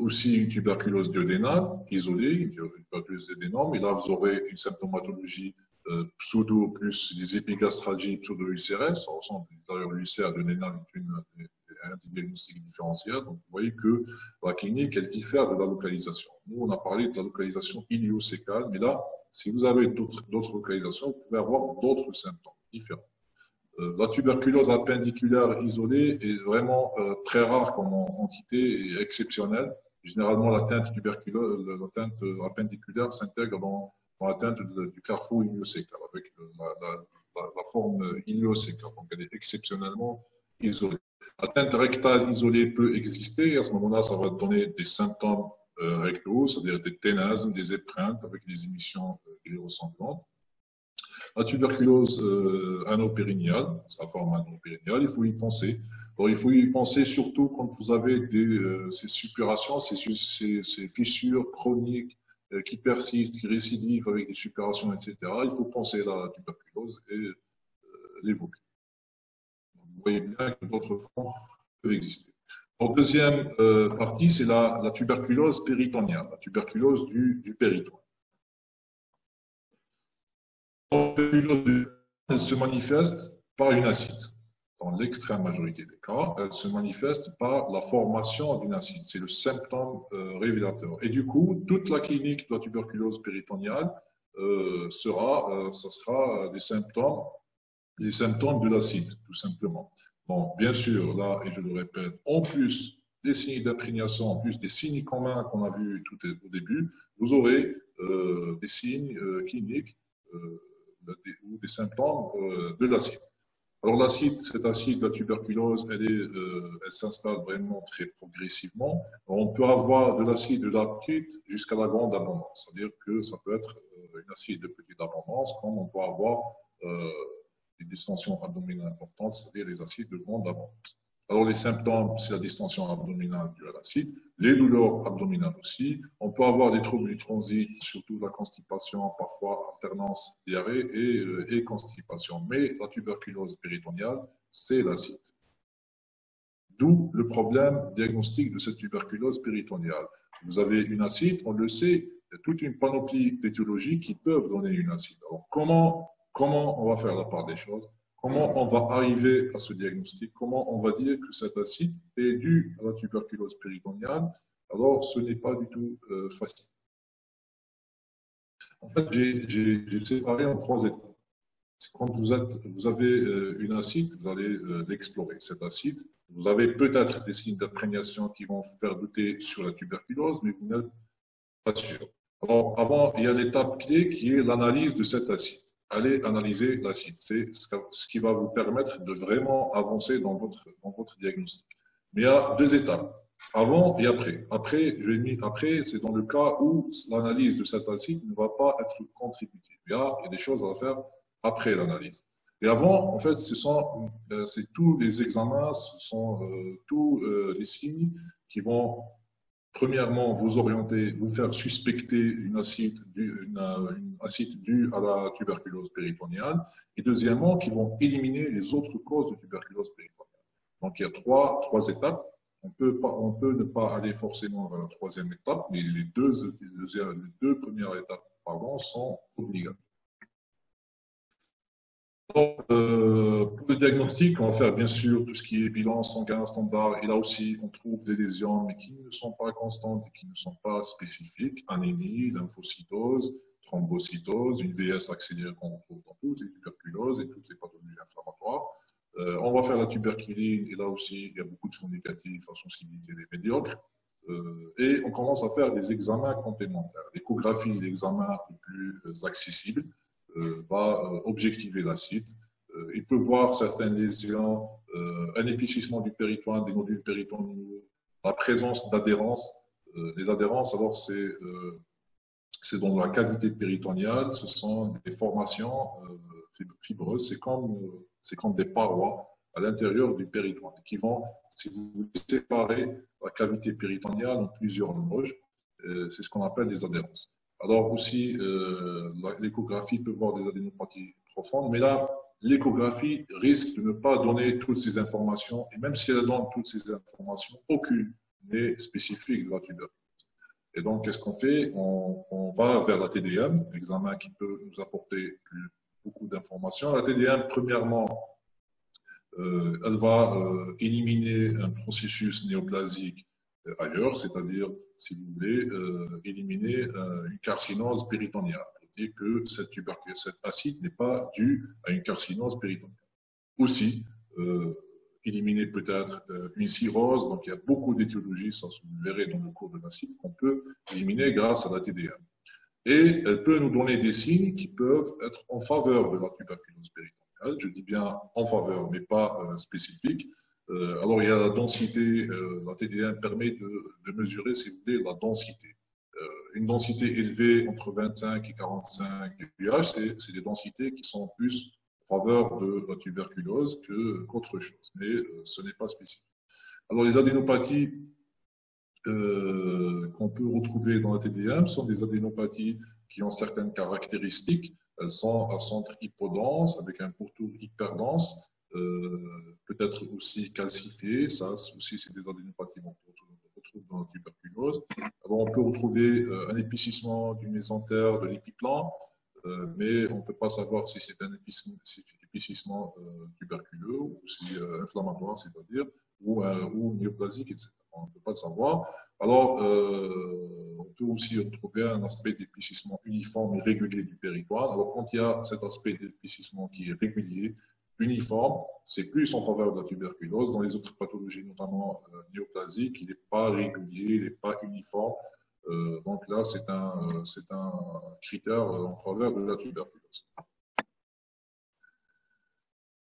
A: aussi une tuberculose duodénale isolée, une tuberculose duodénale, mais là, vous aurez une symptomatologie pseudo plus les épigastralgies pseudo-ulcéraires. Ça ressemble d'ailleurs l'ulcère duodénal est un diagnostic différentiel. Donc, vous voyez que la clinique, elle diffère de la localisation. Nous, on a parlé de la localisation iliosécale, mais là, si vous avez d'autres localisations, vous pouvez avoir d'autres symptômes différents. La tuberculose appendiculaire isolée est vraiment très rare comme entité et exceptionnelle. Généralement, l'atteinte appendiculaire s'intègre dans l'atteinte du carrefour iliosécal avec la forme iliosécale. Donc, elle est exceptionnellement isolée. L'atteinte rectale isolée peut exister. Et à ce moment-là, ça va donner des symptômes rectaux, c'est-à-dire des ténèbres, des épreintes avec des émissions ressemblantes. La tuberculose anopérinéale, sa forme anopérinéale, il faut y penser. Alors, il faut y penser surtout quand vous avez ces suppurations, ces fissures chroniques qui persistent, qui récidivent avec des suppurations, etc. Il faut penser à la tuberculose et l'évoquer. Vous voyez bien que d'autres formes peuvent exister. En deuxième partie, c'est la tuberculose péritoniale, la tuberculose du péritoine. La tuberculose elle se manifeste par une acide. Dans l'extrême majorité des cas, elle se manifeste par la formation d'une acide. C'est le symptôme révélateur. Et du coup, toute la clinique de la tuberculose péritoniale sera des symptômes de l'acide, tout simplement. Bon, bien sûr, là, et je le répète, en plus des signes d'imprégnation, en plus des signes communs qu'on a vus tout au début, vous aurez des signes cliniques ou des symptômes de l'acide. Alors l'acide, cet acide, la tuberculose, elle s'installe vraiment très progressivement. Alors, on peut avoir de l'acide de la petite jusqu'à la grande abondance, c'est-à-dire que ça peut être une acide de petite abondance, comme on peut avoir des distensions abdominales importantes, c'est-à-dire les acides de grande abondance. Alors les symptômes, c'est la distension abdominale due à l'acide, les douleurs abdominales aussi. On peut avoir des troubles du transit, surtout la constipation, parfois alternance diarrhée et constipation. Mais la tuberculose péritoniale, c'est l'acide. D'où le problème diagnostique de cette tuberculose péritoniale. Vous avez une acide, on le sait, il y a toute une panoplie d'étiologies qui peuvent donner une acide. Alors comment on va faire la part des choses? Comment on va arriver à ce diagnostic? Comment on va dire que cet acide est dû à la tuberculose péritoniale? Alors, ce n'est pas du tout facile. En fait, j'ai séparé en trois étapes. Quand vous avez une acide, vous allez l'explorer. Cet acide, vous avez peut-être des signes d'imprégnation qui vont vous faire douter sur la tuberculose, mais vous n'êtes pas sûr. Alors, avant, il y a l'étape clé qui est l'analyse de cet acide. Allez analyser l'acide. C'est ce qui va vous permettre de vraiment avancer dans votre diagnostic. Mais il y a deux étapes, avant et après. Après, c'est dans le cas où l'analyse de cet acide ne va pas être contributive. Il y a des choses à faire après l'analyse. Et avant, en fait, c'est tous les examens, ce sont tous les signes qui vont premièrement, vous orienter, vous faire suspecter une acide due à la tuberculose péritoniale, et deuxièmement, qui vont éliminer les autres causes de tuberculose péritoniale. Donc, il y a trois étapes. On peut ne pas aller forcément vers la troisième étape, mais les deux premières étapes, sont obligatoires. Pour le diagnostic, on va faire bien sûr tout ce qui est bilan sanguin standard. Et là aussi, on trouve des lésions, mais qui ne sont pas constantes et qui ne sont pas spécifiques. Anémie, lymphocytose, thrombocytose, une VS accélérée qu'on retrouve dans toutes les tuberculoses et toutes les pathologies inflammatoires. On va faire la tuberculine et là aussi, il y a beaucoup de fonds négatifs, la sensibilité des médiocres. Et on commence à faire des examens complémentaires. L'échographie est l'examen le plus accessible. va objectiver l'acide. Il peut voir certaines lésions, un épaississement du péritoine, des nodules péritonéaux, la présence d'adhérence. Les adhérences, alors c'est dans la cavité péritonéale, ce sont des formations fibreuses, c'est comme des parois à l'intérieur du péritoine qui vont, si vous séparez la cavité péritonéale en plusieurs loges, c'est ce qu'on appelle des adhérences. Alors aussi, l'échographie peut voir des adénopathies profondes, mais là, l'échographie risque de ne pas donner toutes ces informations, et même si elle donne toutes ces informations, aucune n'est spécifique de la tuberculose. Et donc, qu'est-ce qu'on fait? On va vers la TDM, examen qui peut nous apporter beaucoup d'informations. La TDM, premièrement, elle va éliminer un processus néoplasique ailleurs, c'est-à-dire, si vous voulez, éliminer une carcinose péritonéale. C'est-à-dire que cet acide n'est pas dû à une carcinose péritonéale. Aussi, éliminer peut-être une cirrhose, donc il y a beaucoup d'étiologies, ça vous verrez dans le cours de l'acide, qu'on peut éliminer grâce à la TDM. Et elle peut nous donner des signes qui peuvent être en faveur de la tuberculose péritonéale. Je dis bien en faveur, mais pas spécifique. Alors, il y a la densité, la TDM permet de mesurer, si vous voulez, la densité. Une densité élevée entre 25 et 45 UH, c'est des densités qui sont plus en faveur de la tuberculose qu'autre chose, mais ce n'est pas spécifique. Alors, les adénopathies qu'on peut retrouver dans la TDM sont des adénopathies qui ont certaines caractéristiques. Elles sont à centre hypodense, avec un pourtour hyperdense, peut-être aussi calcifié. Ça aussi, c'est des adénopathies qu'on retrouve dans la tuberculose. Alors, on peut retrouver un épaississement du mésentère, de l'épiplan, mais on ne peut pas savoir si c'est un épaississement tuberculeux ou si inflammatoire, c'est-à-dire, ou néoplasique, etc. On ne peut pas le savoir. Alors, on peut aussi retrouver un aspect d'épaississement uniforme et régulier du péritoine. Alors, quand il y a cet aspect d'épaississement qui est régulier, uniforme, c'est plus en faveur de la tuberculose. Dans les autres pathologies, notamment néoplasiques, il n'est pas régulier, il n'est pas uniforme. Donc là, c'est un critère en faveur de la tuberculose.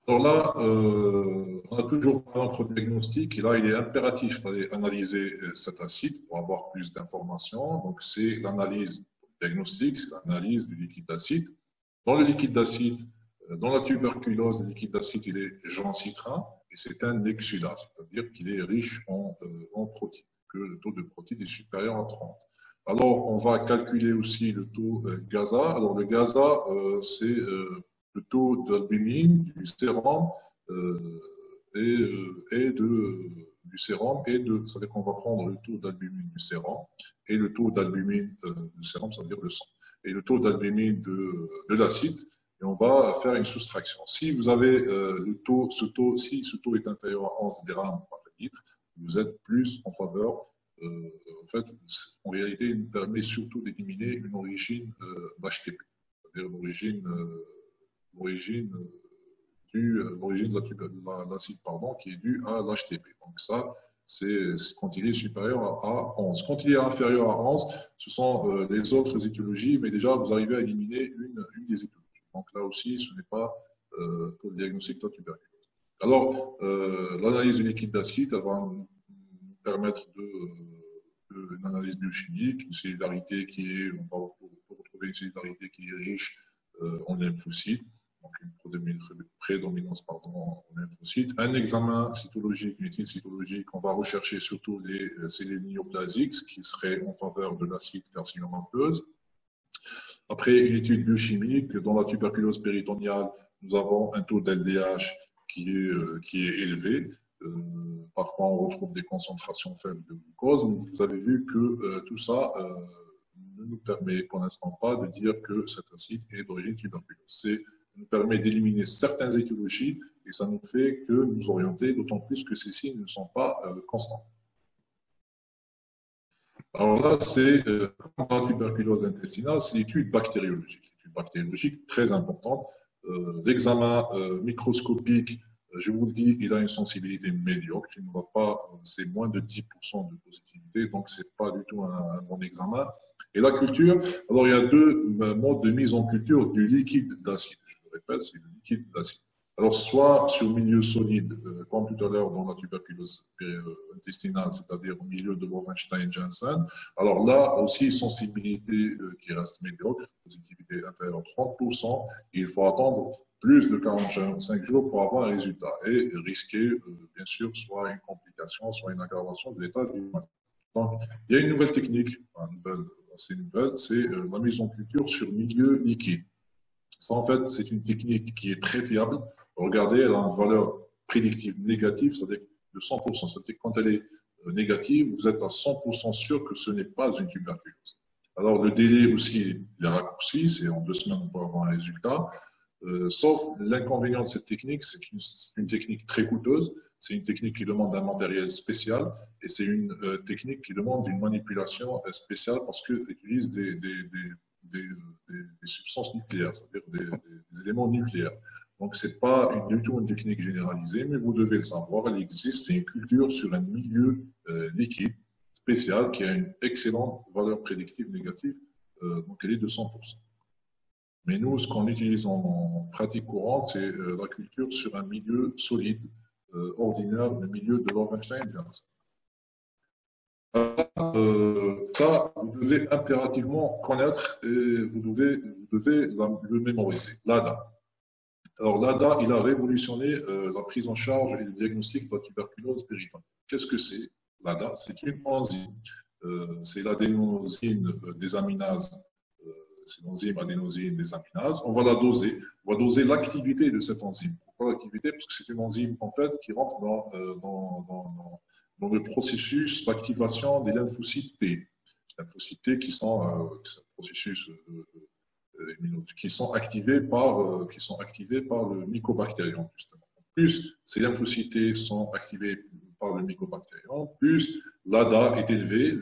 A: Alors là, on a toujours notre diagnostic, et là, il est impératif d'aller analyser cet acide pour avoir plus d'informations. Donc, c'est l'analyse diagnostique, c'est l'analyse du liquide d'acide. Dans le liquide d'acide, dans la tuberculose, le liquide d'acide, il est gencitrin, et c'est un exudat, c'est-à-dire qu'il est riche en protéines, que le taux de protéines est supérieur à 30. Alors, on va calculer aussi le taux GASA. Alors, le GASA, c'est le taux d'albumine du sérum du sérum vous savez qu'on va prendre le taux d'albumine du sérum et le taux d'albumine du sérum, ça veut dire le sang, et le taux d'albumine de l'acide, et on va faire une soustraction. Si vous avez si ce taux est inférieur à 11 grammes par litre, vous êtes plus en faveur. En fait, en réalité, il nous permet surtout d'éliminer une origine d'HTP, c'est-à-dire l'origine de l'acide qui est due à l'HTP. Donc ça, c'est quand il est supérieur à 11. Quand il est inférieur à 11, ce sont les autres étiologies, mais déjà, vous arrivez à éliminer une des étiologies. Donc là aussi, ce n'est pas pour le diagnostic de la tuberculose. Alors, l'analyse du liquide d'acide, elle va nous permettre une analyse biochimique, une cellularité on va retrouver une cellularité qui est riche en lymphocytes, donc une prédominance en lymphocytes. Un examen cytologique, une étude cytologique, on va rechercher surtout les cellules néoplasiques, ce qui serait en faveur de l'acide carcinomateuse. Après, une étude biochimique, dans la tuberculose péritonéale, nous avons un taux d'LDH qui est élevé. Parfois, on retrouve des concentrations faibles de glucose. Mais vous avez vu que tout ça ne nous permet pour l'instant pas de dire que cet acide est d'origine tuberculeuse. Ça nous permet d'éliminer certaines étiologies et ça nous fait que nous orienter, d'autant plus que ces signes ne sont pas constants. Alors là, c'est dans la tuberculose intestinale, c'est l'étude bactériologique. L'étude bactériologique très importante. L'examen microscopique, je vous le dis, il a une sensibilité médiocre. Il ne va pas, c'est moins de 10% de positivité, donc c'est pas du tout un bon examen. Et la culture, alors il y a deux modes de mise en culture du liquide d'acide. Je le répète, c'est le liquide d'acide. Alors, soit sur milieu solide, comme tout à l'heure dans la tuberculose intestinale, c'est-à-dire au milieu de Wolfenstein-Jensen. Alors là aussi, sensibilité qui reste médiocre, positivité inférieure à 30%. Il faut attendre plus de 45 jours pour avoir un résultat et risquer, bien sûr, soit une complication, soit une aggravation de l'état du malade. Donc, il y a une nouvelle technique, assez nouvelle, c'est la mise en culture sur milieu liquide. Ça, en fait, c'est une technique qui est très fiable. Regardez, elle a une valeur prédictive négative, c'est-à-dire de 100%. C'est-à-dire que quand elle est négative, vous êtes à 100% sûr que ce n'est pas une tuberculose. Alors, le délai aussi, il est raccourci, c'est en 2 semaines, on peut avoir un résultat. Sauf l'inconvénient de cette technique, c'est une technique très coûteuse, c'est une technique qui demande un matériel spécial et c'est une technique qui demande une manipulation spéciale parce qu'elle utilise des substances nucléaires, c'est-à-dire des éléments nucléaires. Donc, ce n'est pas du tout une technique généralisée, mais vous devez le savoir, il existe une culture sur un milieu liquide spécial qui a une excellente valeur prédictive négative, donc elle est de 100%. Mais nous, ce qu'on utilise en pratique courante, c'est la culture sur un milieu solide, ordinaire, le milieu de Wolfenstein-Jensen. Ça, vous devez impérativement connaître et vous devez le mémoriser. L'ADA. Alors, l'ADA, il a révolutionné la prise en charge et le diagnostic de la tuberculose péritonéale. Qu'est-ce que c'est l'ADA? C'est une enzyme. C'est l'adénosine désaminase. C'est l'enzyme adénosine désaminase. On va la doser. On va doser l'activité de cette enzyme. Pourquoi l'activité? Parce que c'est une enzyme, en fait, qui rentre dans le processus d'activation des lymphocytes T. Les lymphocytes T qui sont processus qui sont activés par le mycobactérium, justement. Plus ces lymphocytes T sont activés par le mycobactérium, plus l'ADA est élevé,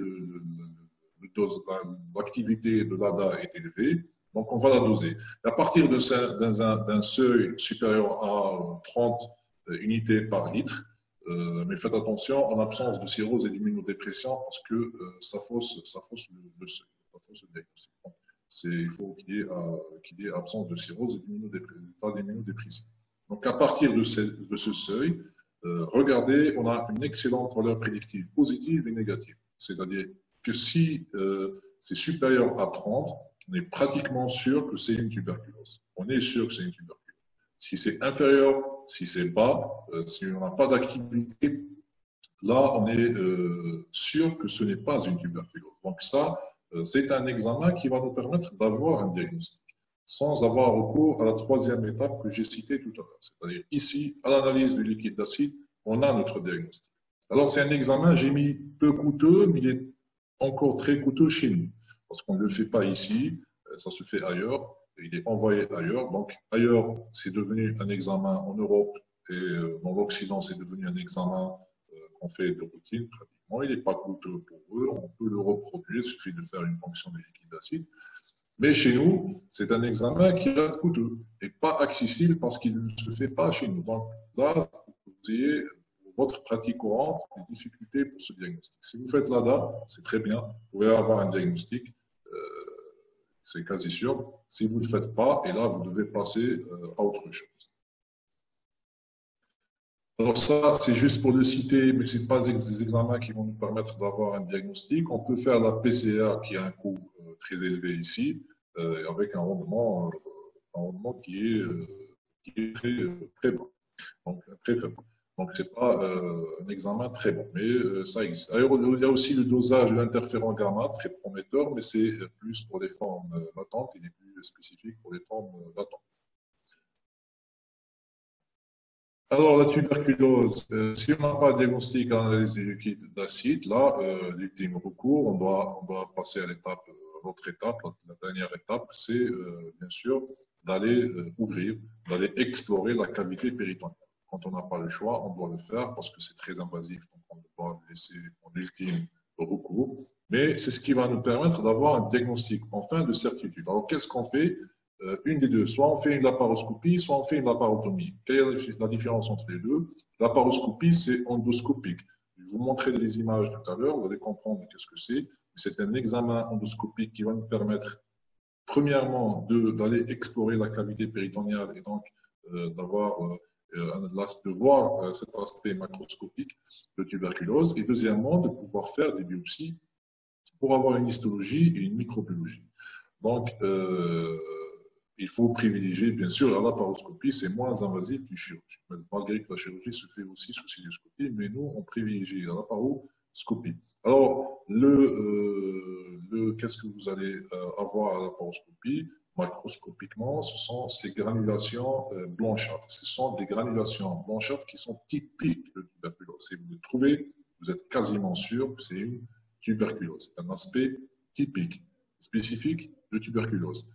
A: l'activité de l'ADA est élevée, donc on va la doser. À partir d'un seuil supérieur à 30 unités par litre, mais faites attention en absence de cirrhose et d'immunodépression parce que ça fausse le seuil, ça fausse le diagnostic. Il faut qu'il y ait absence de cirrhose et d'immunodépression. Donc à partir de ce seuil, regardez, on a une excellente valeur prédictive positive et négative. C'est-à-dire que si c'est supérieur à 30, on est pratiquement sûr que c'est une tuberculose. On est sûr que c'est une tuberculose. Si c'est inférieur, si c'est bas, si on n'a pas d'activité, là, on est sûr que ce n'est pas une tuberculose. Donc ça, c'est un examen qui va nous permettre d'avoir un diagnostic, sans avoir recours à la troisième étape que j'ai citée tout à l'heure. C'est-à-dire ici, à l'analyse du liquide d'acide, on a notre diagnostic. Alors c'est un examen, j'ai mis peu coûteux, mais il est encore très coûteux chez nous, parce qu'on ne le fait pas ici, ça se fait ailleurs, il est envoyé ailleurs. Donc ailleurs, c'est devenu un examen en Europe et dans l'Occident, c'est devenu un examen qu'on fait de routine pratiquement. Il n'est pas coûteux pour eux, on peut le reproduire, il suffit de faire une fonction de liquide d'acide. Mais chez nous, c'est un examen qui reste coûteux et pas accessible parce qu'il ne se fait pas chez nous. Donc là, vous ayez votre pratique courante, des difficultés pour ce diagnostic. Si vous faites l'ADA, c'est très bien, vous pouvez avoir un diagnostic, c'est quasi sûr. Si vous ne le faites pas, et là, vous devez passer à autre chose. Alors ça, c'est juste pour le citer, mais ce n'est pas des examens qui vont nous permettre d'avoir un diagnostic. On peut faire la PCR qui a un coût très élevé ici, avec un rendement qui est très bas. Donc, très bas. Donc, ce n'est pas un examen très bon, mais ça existe. Alors, il y a aussi le dosage de l'interféron gamma, très prometteur, mais c'est plus pour les formes latentes, il est plus spécifique pour les formes latentes. Alors, la tuberculose, si on n'a pas de diagnostic à l'analyse du liquide d'acide, là, l'ultime recours, on doit passer à l'autre étape, la dernière étape, c'est bien sûr d'aller ouvrir, d'aller explorer la cavité péritonéale. Quand on n'a pas le choix, on doit le faire parce que c'est très invasif, donc on doit laisser en ultime recours. Mais c'est ce qui va nous permettre d'avoir un diagnostic, enfin, de certitude. Alors, qu'est-ce qu'on fait? Une des deux. Soit on fait une laparoscopie, soit on fait une laparotomie. Quelle est la différence entre les deux? Laparoscopie, c'est endoscopique. Je vais vous montrer des images tout à l'heure, vous allez comprendre qu'est-ce que c'est. C'est un examen endoscopique qui va nous permettre, premièrement, d'aller explorer la cavité péritoniale et donc de voir cet aspect macroscopique de tuberculose. Et deuxièmement, de pouvoir faire des biopsies pour avoir une histologie et une microbiologie. Donc, il faut privilégier, bien sûr, la laparoscopie, c'est moins invasif que la chirurgie. Malgré que la chirurgie se fait aussi sous cilioscopie, mais nous, on privilégie la laparoscopie. Alors, qu'est-ce que vous allez avoir à la laparoscopie? Macroscopiquement, ce sont ces granulations blanchâtres. Ce sont des granulations blanchâtres qui sont typiques de tuberculose. Si vous les trouvez, vous êtes quasiment sûr que c'est une tuberculose. C'est un aspect typique, spécifique de tuberculose.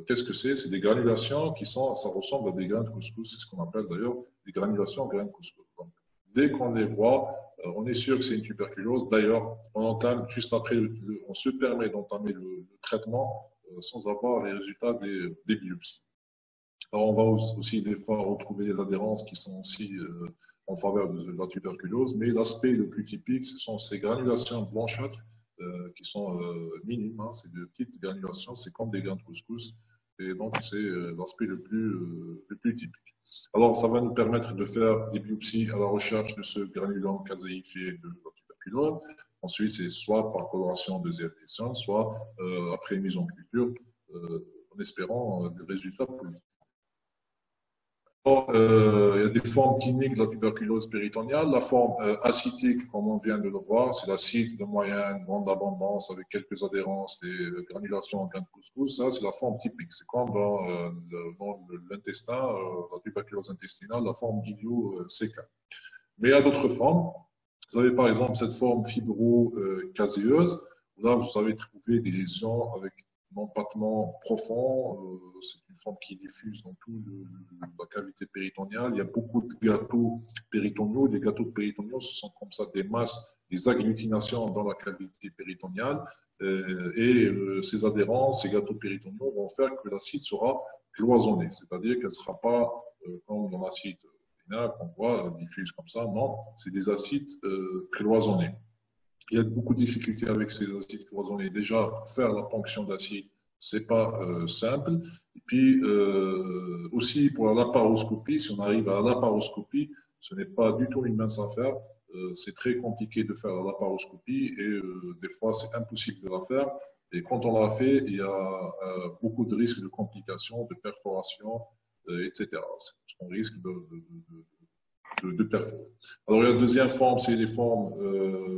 A: Qu'est-ce que c'est? C'est des granulations qui sont, ça ressemble à des grains de couscous, c'est ce qu'on appelle d'ailleurs des granulations grains de couscous. Donc, dès qu'on les voit, on est sûr que c'est une tuberculose. D'ailleurs, on entame juste après, on se permet d'entamer le traitement sans avoir les résultats des biopsies. Alors, on va aussi des fois retrouver des adhérences qui sont aussi en faveur de la tuberculose, mais l'aspect le plus typique, ce sont ces granulations blanchâtres qui sont minimes, hein, c'est de petites granulations, c'est comme des grains de couscous, et donc c'est l'aspect le plus typique. Alors, ça va nous permettre de faire des biopsies à la recherche de ce granulome caséifié de la tuberculose. Ensuite, c'est soit par coloration de ZL, soit après mise en culture, en espérant des résultats positifs. Il y a des formes cliniques de la tuberculose péritoniale. La forme acidique, comme on vient de le voir, c'est l'acide de moyenne, grande abondance, avec quelques adhérences et granulations en grains de couscous. Ça, c'est la forme typique. C'est comme dans l'intestin, la tuberculose intestinale, la forme ilio-CK. Mais il y a d'autres formes. Vous avez par exemple cette forme fibro-caséeuse, où là, vous avez trouvé des lésions avec un empattement profond, c'est une forme qui diffuse dans toute la cavité péritoniale. Il y a beaucoup de gâteaux péritoniaux. Les gâteaux péritoniaux, ce sont comme ça des masses, des agglutinations dans la cavité péritoniale. Ces adhérences, ces gâteaux péritoniaux vont faire que l'acide sera cloisonné, c'est-à-dire qu'elle ne sera pas comme dans l'acide qu'on voit diffuse comme ça. Non, c'est des acides cloisonnés. Il y a beaucoup de difficultés avec ces acides cloisonnés. Déjà, faire la ponction d'acide, c'est pas simple. Et puis, aussi pour la laparoscopie, si on arrive à la laparoscopie, ce n'est pas du tout une mince affaire. C'est très compliqué de faire la laparoscopie et des fois, c'est impossible de la faire. Et quand on l'a fait, il y a beaucoup de risques de complications, de perforations, etc. On risque de perforer. Alors, la deuxième forme, c'est les formes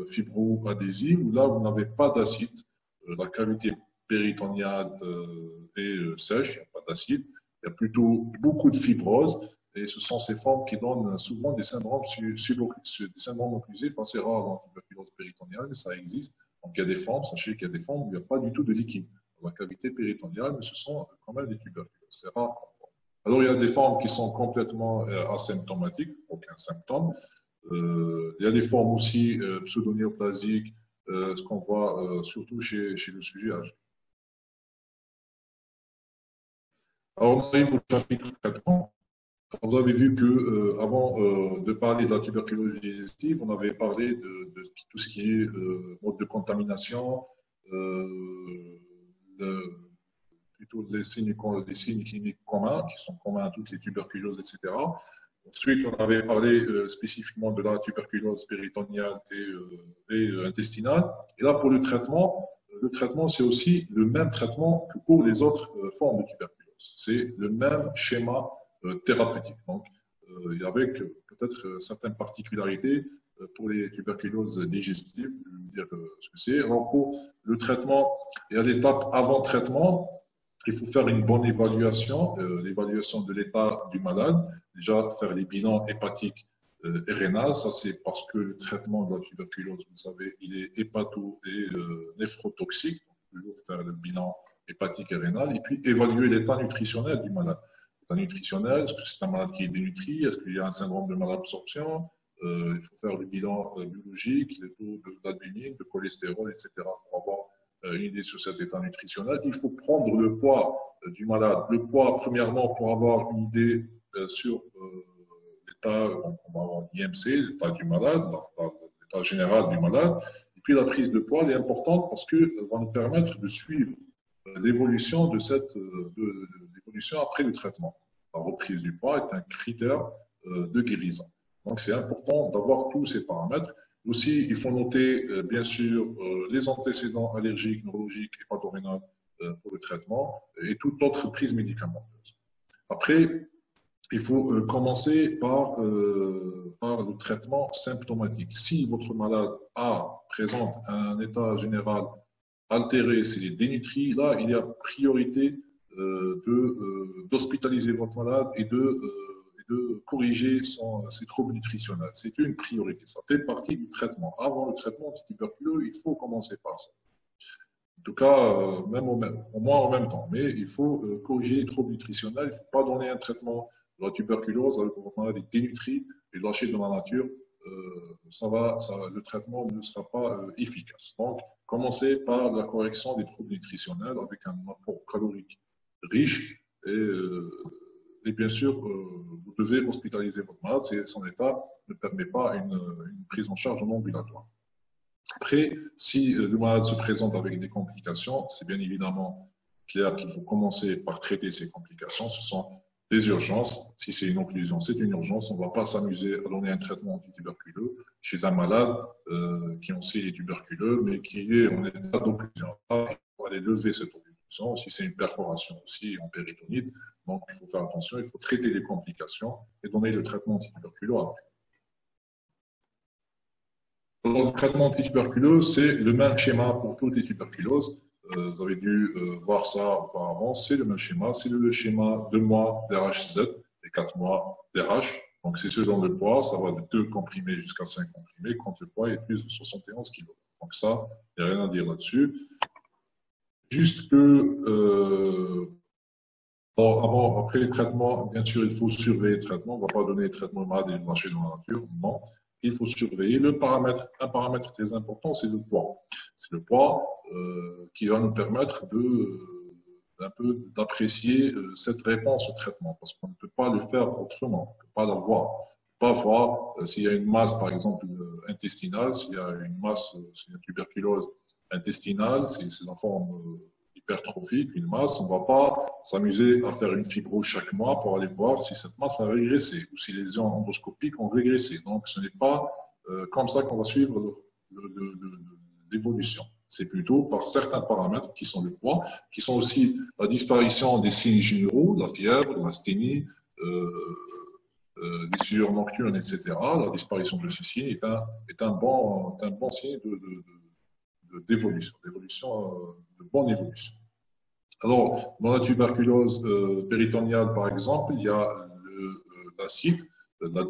A: fibro-adhésives, où là, vous n'avez pas d'acide. La cavité péritoniale est sèche, il n'y a pas d'acide. Il y a plutôt beaucoup de fibrose. Et ce sont ces formes qui donnent souvent des syndromes occlusifs assez rares dans la tuberculose péritoniale, mais ça existe. Donc, il y a des formes, sachez qu'il y a des formes où il n'y a pas du tout de liquide dans la cavité péritoniale, mais ce sont quand même des tuberculoses. C'est rare. Alors, il y a des formes qui sont complètement asymptomatiques, aucun symptôme. Il y a des formes aussi pseudonéoplasiques, ce qu'on voit surtout chez le sujet âgé. Alors, on arrive au chapitre 4. Vous avez vu que avant de parler de la tuberculose digestive, on avait parlé de tout ce qui est mode de contamination, plutôt les signes cliniques communs, qui sont communs à toutes les tuberculoses, etc. Ensuite, on avait parlé spécifiquement de la tuberculose péritoniale et intestinale. Et là, pour le traitement, c'est aussi le même traitement que pour les autres formes de tuberculose. C'est le même schéma thérapeutique. Donc, avec peut-être certaines particularités pour les tuberculoses digestives, je vais vous dire ce que c'est. Alors, pour le traitement et à l'étape avant traitement, il faut faire une bonne évaluation, l'évaluation de l'état du malade. Déjà, faire les bilans hépatiques et rénales. Ça, c'est parce que le traitement de la tuberculose, vous savez, il est hépato- et néphrotoxique. Donc, toujours faire le bilan hépatique et rénal. Et puis, évaluer l'état nutritionnel du malade. L'état nutritionnel, est-ce que c'est un malade qui est dénutri? Est-ce qu'il y a un syndrome de malabsorption? Il faut faire le bilan biologique, les taux d'albumine, de cholestérol, etc. pour avoir une idée sur cet état nutritionnel. Il faut prendre le poids du malade. Le poids, premièrement, pour avoir une idée sur l'état, on va avoir l'IMC, l'état du malade, l'état l'état général du malade. Et puis la prise de poids elle est importante parce qu'elle va nous permettre de suivre l'évolution l'évolution après le traitement. La reprise du poids est un critère de guérison. Donc c'est important d'avoir tous ces paramètres. Aussi, il faut noter bien sûr les antécédents allergiques, neurologiques et pathorénales pour le traitement et toute autre prise médicamenteuse. Après, il faut commencer par le traitement symptomatique. Si votre malade présente un état général altéré, s'il est dénutri, là, il y a priorité d'hospitaliser votre malade et de corriger ses troubles nutritionnels. C'est une priorité. Ça fait partie du traitement. Avant le traitement antituberculeux, il faut commencer par ça. En tout cas, même au moins en même temps. Mais il faut corriger les troubles nutritionnels. Il ne faut pas donner un traitement de la tuberculose avec votre maladie dénutrie et lâcher dans la nature. Le traitement ne sera pas efficace. Donc, commencez par la correction des troubles nutritionnels avec un apport calorique riche et bien sûr, vous devez hospitaliser votre malade si son état ne permet pas une prise en charge non ambulatoire. Après, si le malade se présente avec des complications, c'est bien évidemment clair qu'il faut commencer par traiter ces complications. Ce sont des urgences. Si c'est une occlusion, c'est une urgence. On ne va pas s'amuser à donner un traitement antituberculeux chez un malade qui aussi est tuberculeux, mais qui est en état d'occlusion. Il faut aller lever cette occlusion. Si c'est une perforation aussi en péritonite, donc il faut faire attention. Il faut traiter les complications et donner le traitement antituberculeux après. Le traitement antituberculeux, c'est le même schéma pour toutes les tuberculoses. Vous avez dû voir ça auparavant. C'est le même schéma. C'est le schéma 2 mois d'RHZ et 4 mois d'RH. Donc, c'est selon le poids. Ça va de 2 comprimés jusqu'à 5 comprimés quand le poids est plus de 71 kg. Donc, ça, il n'y a rien à dire là-dessus. Juste que, après les traitements, bien sûr, il faut surveiller le traitement. On ne va pas donner le traitement malade et le marcher dans la nature. Non. Il faut surveiller. Un paramètre très important, c'est le poids. C'est le poids qui va nous permettre un peu d'apprécier cette réponse au traitement, parce qu'on ne peut pas le faire autrement. On ne peut pas la voir. On ne peut pas voir s'il y a une masse, par exemple, intestinale, s'il y a une masse, s'il y a une tuberculose intestinale, c'est en forme hypertrophique, une masse, on ne va pas s'amuser à faire une fibro chaque mois pour aller voir si cette masse a régressé ou si les lésions endoscopiques ont régressé. Donc, ce n'est pas comme ça qu'on va suivre l'évolution. C'est plutôt par certains paramètres qui sont le poids, qui sont aussi la disparition des signes généraux, la fièvre, l'asthénie, les sueurs nocturnes, etc. La disparition de ces signes est un bon signe d'évolution, de bonne évolution. Alors, dans la tuberculose péritoniale, par exemple, il y a l'acide, la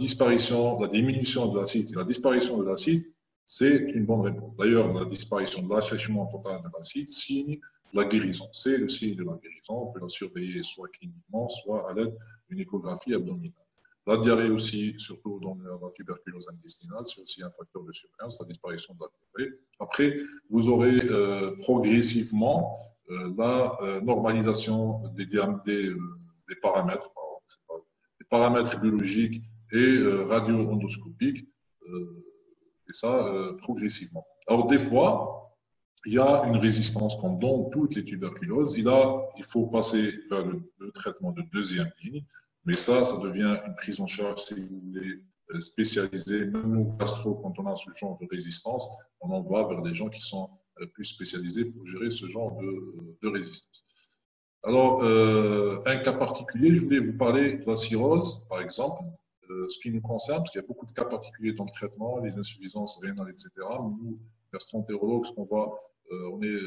A: diminution de l'acide et la disparition de l'acide, c'est une bonne réponse. D'ailleurs, la disparition de l'assèchement total de l'acide signe la guérison. C'est le signe de la guérison. On peut la surveiller soit cliniquement, soit à l'aide d'une échographie abdominale. La diarrhée aussi, surtout dans la tuberculose intestinale, c'est aussi un facteur de surveillance, la disparition de la diarrhée. Après, vous aurez progressivement la normalisation des paramètres, des paramètres biologiques et radio-endoscopiques, et ça progressivement. Alors des fois, il y a une résistance comme dans toutes les tuberculoses, et là, il faut passer vers le traitement de deuxième ligne, mais ça devient une prise en charge, si vous voulez, spécialisée. Même nous, gastro, quand on a ce genre de résistance, on en va vers des gens qui sont plus spécialisés pour gérer ce genre de résistance. Alors, un cas particulier, je voulais vous parler de la cirrhose, par exemple, ce qui nous concerne, parce qu'il y a beaucoup de cas particuliers dans le traitement, les insuffisances rénales, etc. Nous, gastroentérologues, ce qu'on voit, on est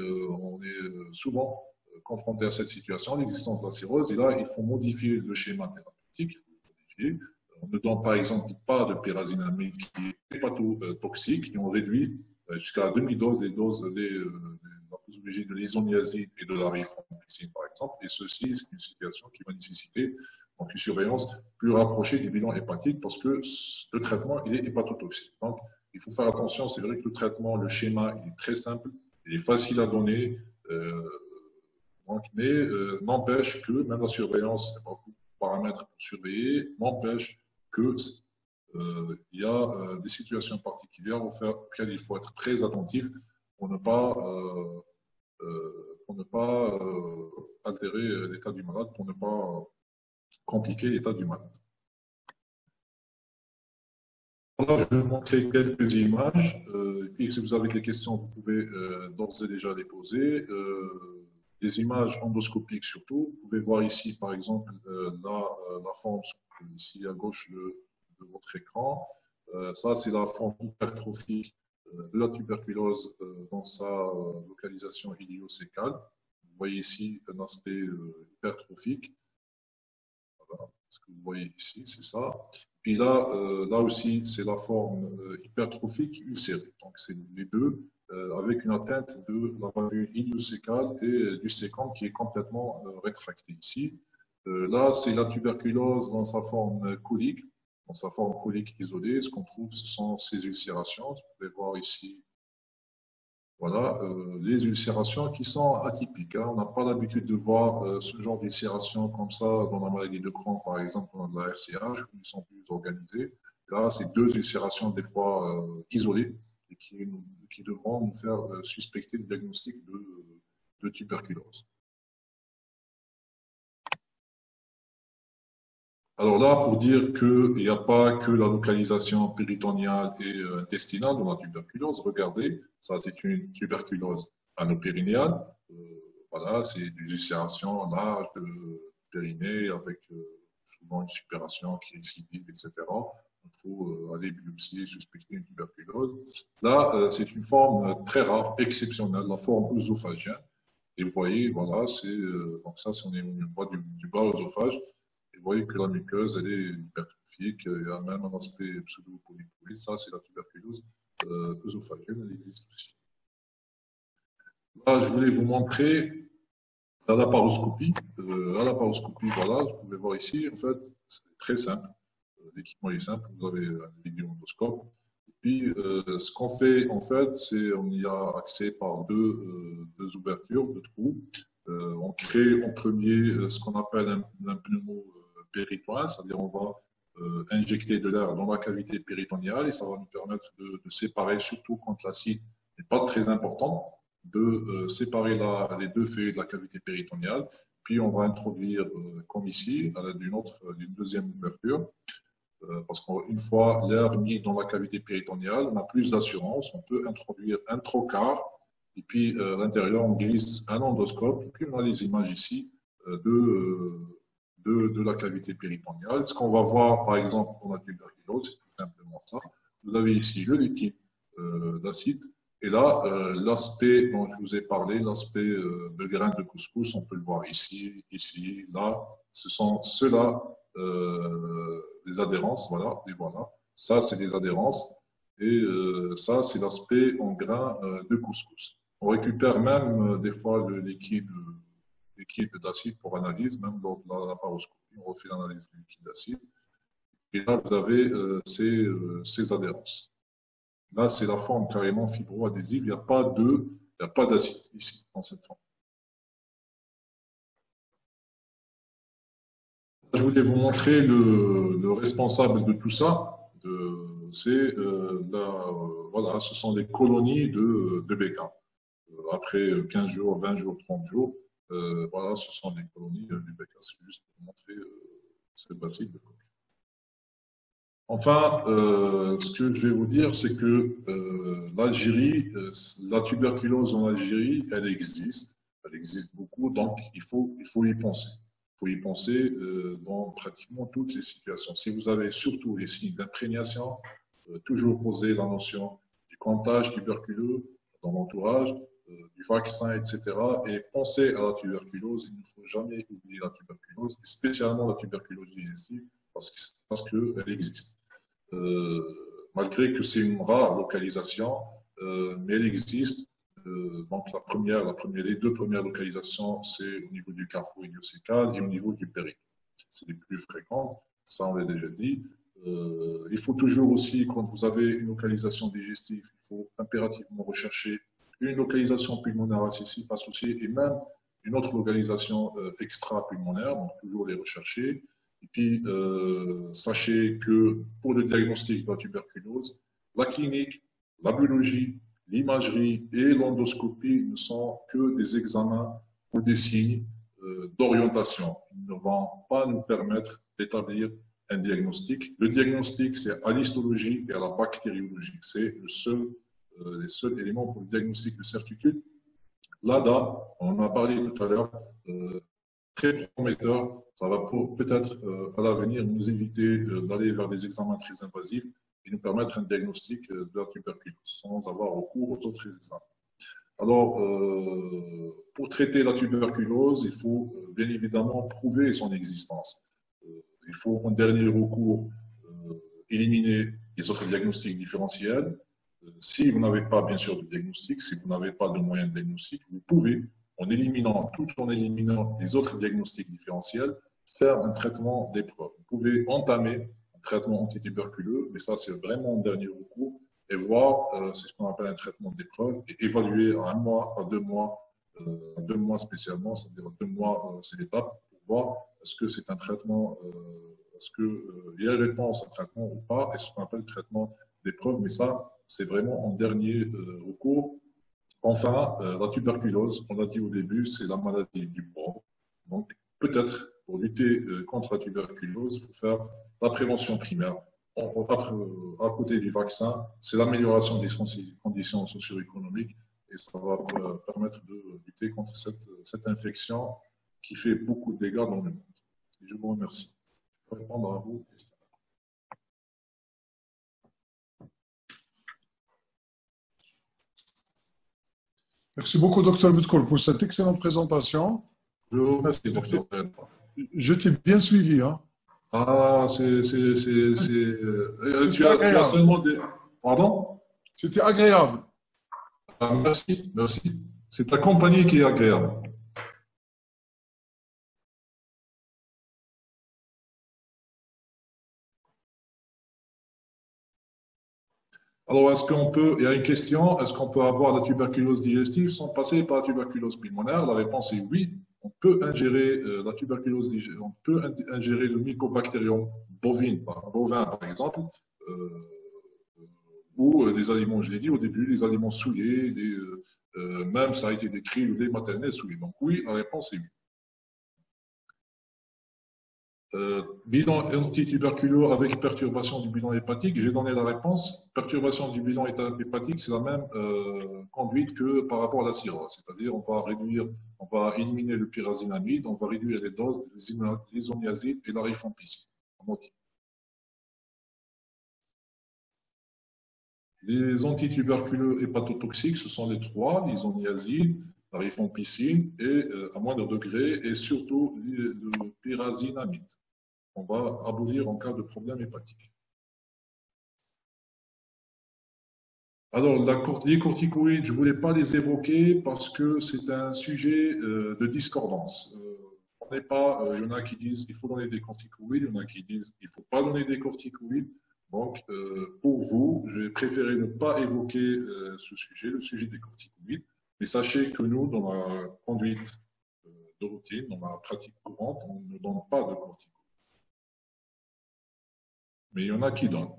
A: souvent confronté à cette situation, l'existence de la cirrhose, et là, il faut modifier le schéma thérapeutique, il faut le modifier. On ne donne par exemple pas de pyrazinamide qui est hépatotoxique, qui ont réduit jusqu'à la demi-dose des doses de la posologie de l'isoniazide et de la rifampicine, par exemple. Et ceci, c'est une situation qui va nécessiter donc une surveillance plus rapprochée du bilan hépatique parce que le traitement, il est hépatotoxique. Donc, il faut faire attention. C'est vrai que le traitement, le schéma, il est très simple, il est facile à donner, mais n'empêche que même la surveillance, il y a beaucoup de paramètres pour surveiller, n'empêche que il y a des situations particulières auxquelles il faut être très attentif pour ne pas, altérer l'état du malade, pour ne pas compliquer l'état du malade. Alors, je vais vous montrer quelques images. Et si vous avez des questions, vous pouvez d'ores et déjà les poser. Des images endoscopiques surtout. Vous pouvez voir ici, par exemple, la forme ici à gauche de votre écran. Ça, c'est la forme hypertrophique de la tuberculose dans sa localisation iliocécale. Vous voyez ici un aspect hypertrophique. Voilà, ce que vous voyez ici, c'est ça. Puis là, là aussi, c'est la forme hypertrophique ulcérée. Donc, c'est les deux, avec une atteinte de la valvule iliocécale et du sécant qui est complètement rétracté ici. Là, c'est la tuberculose dans sa forme colique, dans sa forme colique isolée. Ce qu'on trouve, ce sont ces ulcérations. Vous pouvez voir ici, voilà, les ulcérations qui sont atypiques. Hein. On n'a pas l'habitude de voir ce genre d'ulcération comme ça dans la maladie de Crohn, par exemple, dans la RCH, où ils sont plus organisés. Là, c'est deux ulcérations des fois isolées et qui devront nous faire suspecter le diagnostic de tuberculose. Alors là, pour dire qu'il n'y a pas que la localisation péritoniale et intestinale dans la tuberculose, regardez, ça c'est une tuberculose anopérinéale. Voilà, c'est des ulcérations larges de périnée avec souvent une suppuration qui est récidive, etc. Il faut aller biopsier, suspecter une tuberculose. Là, c'est une forme très rare, exceptionnelle, la forme œsophagienne. Et vous voyez, voilà, donc ça, c'est on est au niveau du bas œsophage. Et vous voyez que la muqueuse, elle est hypertrophique, il y a même un aspect pseudo-polypoïde. Ça, c'est la tuberculose œsophagienne, elle existe aussi. Là, je voulais vous montrer la laparoscopie. La laparoscopie, voilà, vous pouvez voir ici, en fait, c'est très simple. L'équipement est simple, vous avez un vidéo-endoscope. Et puis, ce qu'on fait, en fait, c'est on y a accès par deux ouvertures, deux trous. On crée en premier ce qu'on appelle un pneumo-péritoine, c'est-à-dire on va injecter de l'air dans la cavité péritoniale et ça va nous permettre de séparer, surtout quand l'acide n'est pas très important, de séparer les deux feuilles de la cavité péritoniale. Puis on va introduire, comme ici, à l'aide d'une deuxième ouverture, parce qu'une fois l'air mis dans la cavité péritoniale, on a plus d'assurance, on peut introduire un trocar, et puis à l'intérieur, on glisse un endoscope, et puis on a les images ici de la cavité péritoniale. Ce qu'on va voir, par exemple, pour la tuberculose, c'est tout simplement ça. Vous avez ici le liquide d'acide, et là, l'aspect dont je vous ai parlé, l'aspect de grains de couscous, on peut le voir ici, ici, là. Ce sont ceux-là, les adhérences, voilà, et voilà. Ça, c'est des adhérences. Et ça, c'est l'aspect en grains de couscous. On récupère même des fois le liquide d'acide pour analyse, même lors de la laparoscopie, on refait l'analyse du liquide d'acide. Et là, vous avez ces adhérences. Là, c'est la forme carrément fibro-adhésive. Il n'y a pas d'acide ici, dans cette forme. Je voulais vous montrer le responsable de tout ça. Voilà, ce sont des colonies de BK. Après 15 jours, 20 jours, 30 jours, voilà, ce sont des colonies du BK. C'est juste pour montrer ce bâtiment de coque. Enfin, ce que je vais vous dire, c'est que l'Algérie, la tuberculose en Algérie, elle existe beaucoup, donc il faut y penser. Il faut y penser dans pratiquement toutes les situations. Si vous avez surtout les signes d'imprégnation, toujours poser la notion du comptage tuberculeux dans l'entourage, du vaccin, etc. Et penser à la tuberculose, il ne faut jamais oublier la tuberculose, et spécialement la tuberculose digestive, parce qu'elle existe. Malgré que c'est une rare localisation, mais elle existe. Donc les deux premières localisations, c'est au niveau du carrefour idiocécal et au niveau du péritoine. C'est les plus fréquentes, ça on l'a déjà dit. Il faut toujours aussi, quand vous avez une localisation digestive, il faut impérativement rechercher une localisation pulmonaire accessible, associée, et même une autre localisation extra-pulmonaire, donc toujours les rechercher. Et puis, sachez que pour le diagnostic de la tuberculose, la clinique, la biologie, l'imagerie et l'endoscopie ne sont que des examens ou des signes d'orientation. Ils ne vont pas nous permettre d'établir un diagnostic. Le diagnostic, c'est à l'histologie et à la bactériologie. C'est les seuls éléments pour le diagnostic de certitude. L'ADA, on en a parlé tout à l'heure, très prometteur. Ça va peut-être à l'avenir nous éviter d'aller vers des examens très invasifs et nous permettre un diagnostic de la tuberculose sans avoir recours aux autres examens. Alors, pour traiter la tuberculose, il faut bien évidemment prouver son existence. Il faut en dernier recours éliminer les autres diagnostics différentiels. Si vous n'avez pas, bien sûr, de diagnostic, si vous n'avez pas de moyen de diagnostic, vous pouvez, tout en éliminant les autres diagnostics différentiels, faire un traitement d'épreuve. Vous pouvez entamer un traitement antituberculeux, mais ça, c'est vraiment en dernier recours, et voir, c'est ce qu'on appelle un traitement d'épreuve, et évaluer à 1 mois, à 2 mois, 2 mois spécialement, c'est-à-dire 2 mois, c'est l'étape, pour voir est-ce que c'est un traitement, est-ce qu'il y a réponse à un traitement ou pas, et ce qu'on appelle le traitement d'épreuve, mais ça, c'est vraiment en dernier recours. Enfin, la tuberculose, on l'a dit au début, c'est la maladie du pauvre. Donc, peut-être, pour lutter contre la tuberculose, il faut faire la prévention primaire. À côté du vaccin, c'est l'amélioration des conditions socio-économiques et ça va permettre de lutter contre cette infection qui fait beaucoup de dégâts dans le monde. Et je vous remercie. Je vais répondre à vos questions.
B: Merci beaucoup, Dr Bitkoul, pour cette excellente présentation.
A: Je vous remercie, Dr.
B: Je t'ai bien suivi. Hein.
A: Ah, tu as seulement des... Pardon?
B: C'était agréable.
A: Ah, merci, merci. C'est ta compagnie qui est agréable. Alors, il y a une question, est-ce qu'on peut avoir la tuberculose digestive sans passer par la tuberculose pulmonaire? La réponse est oui. On peut ingérer la tuberculose digestive, on peut ingérer le mycobacterium bovin, par exemple, ou des aliments, je l'ai dit au début, des aliments souillés, même ça a été décrit, le lait maternel souillé. Donc oui, la réponse est oui. Bilan antituberculeux avec perturbation du bilan hépatique, j'ai donné la réponse. Perturbation du bilan hépatique, c'est la même conduite que par rapport à la cirrhose. C'est-à-dire, on va éliminer le pyrazinamide, on va réduire les doses de l'isoniazide et la rifampicine. Les antituberculeux hépatotoxiques, ce sont les 3, l'isoniazide, la rifampicine et à moindre degré, et surtout le pyrazinamide. On va abolir en cas de problème hépatique. Alors, les corticoïdes, je ne voulais pas les évoquer parce que c'est un sujet de discordance. Il y en a qui disent qu'il faut donner des corticoïdes, il y en a qui disent qu'il ne faut pas donner des corticoïdes. Donc, pour vous, j'ai préféré ne pas évoquer ce sujet, le sujet des corticoïdes. Mais sachez que nous, dans la conduite de routine, dans la pratique courante, on ne donne pas de corticoïdes. Mais il y en a qui donnent.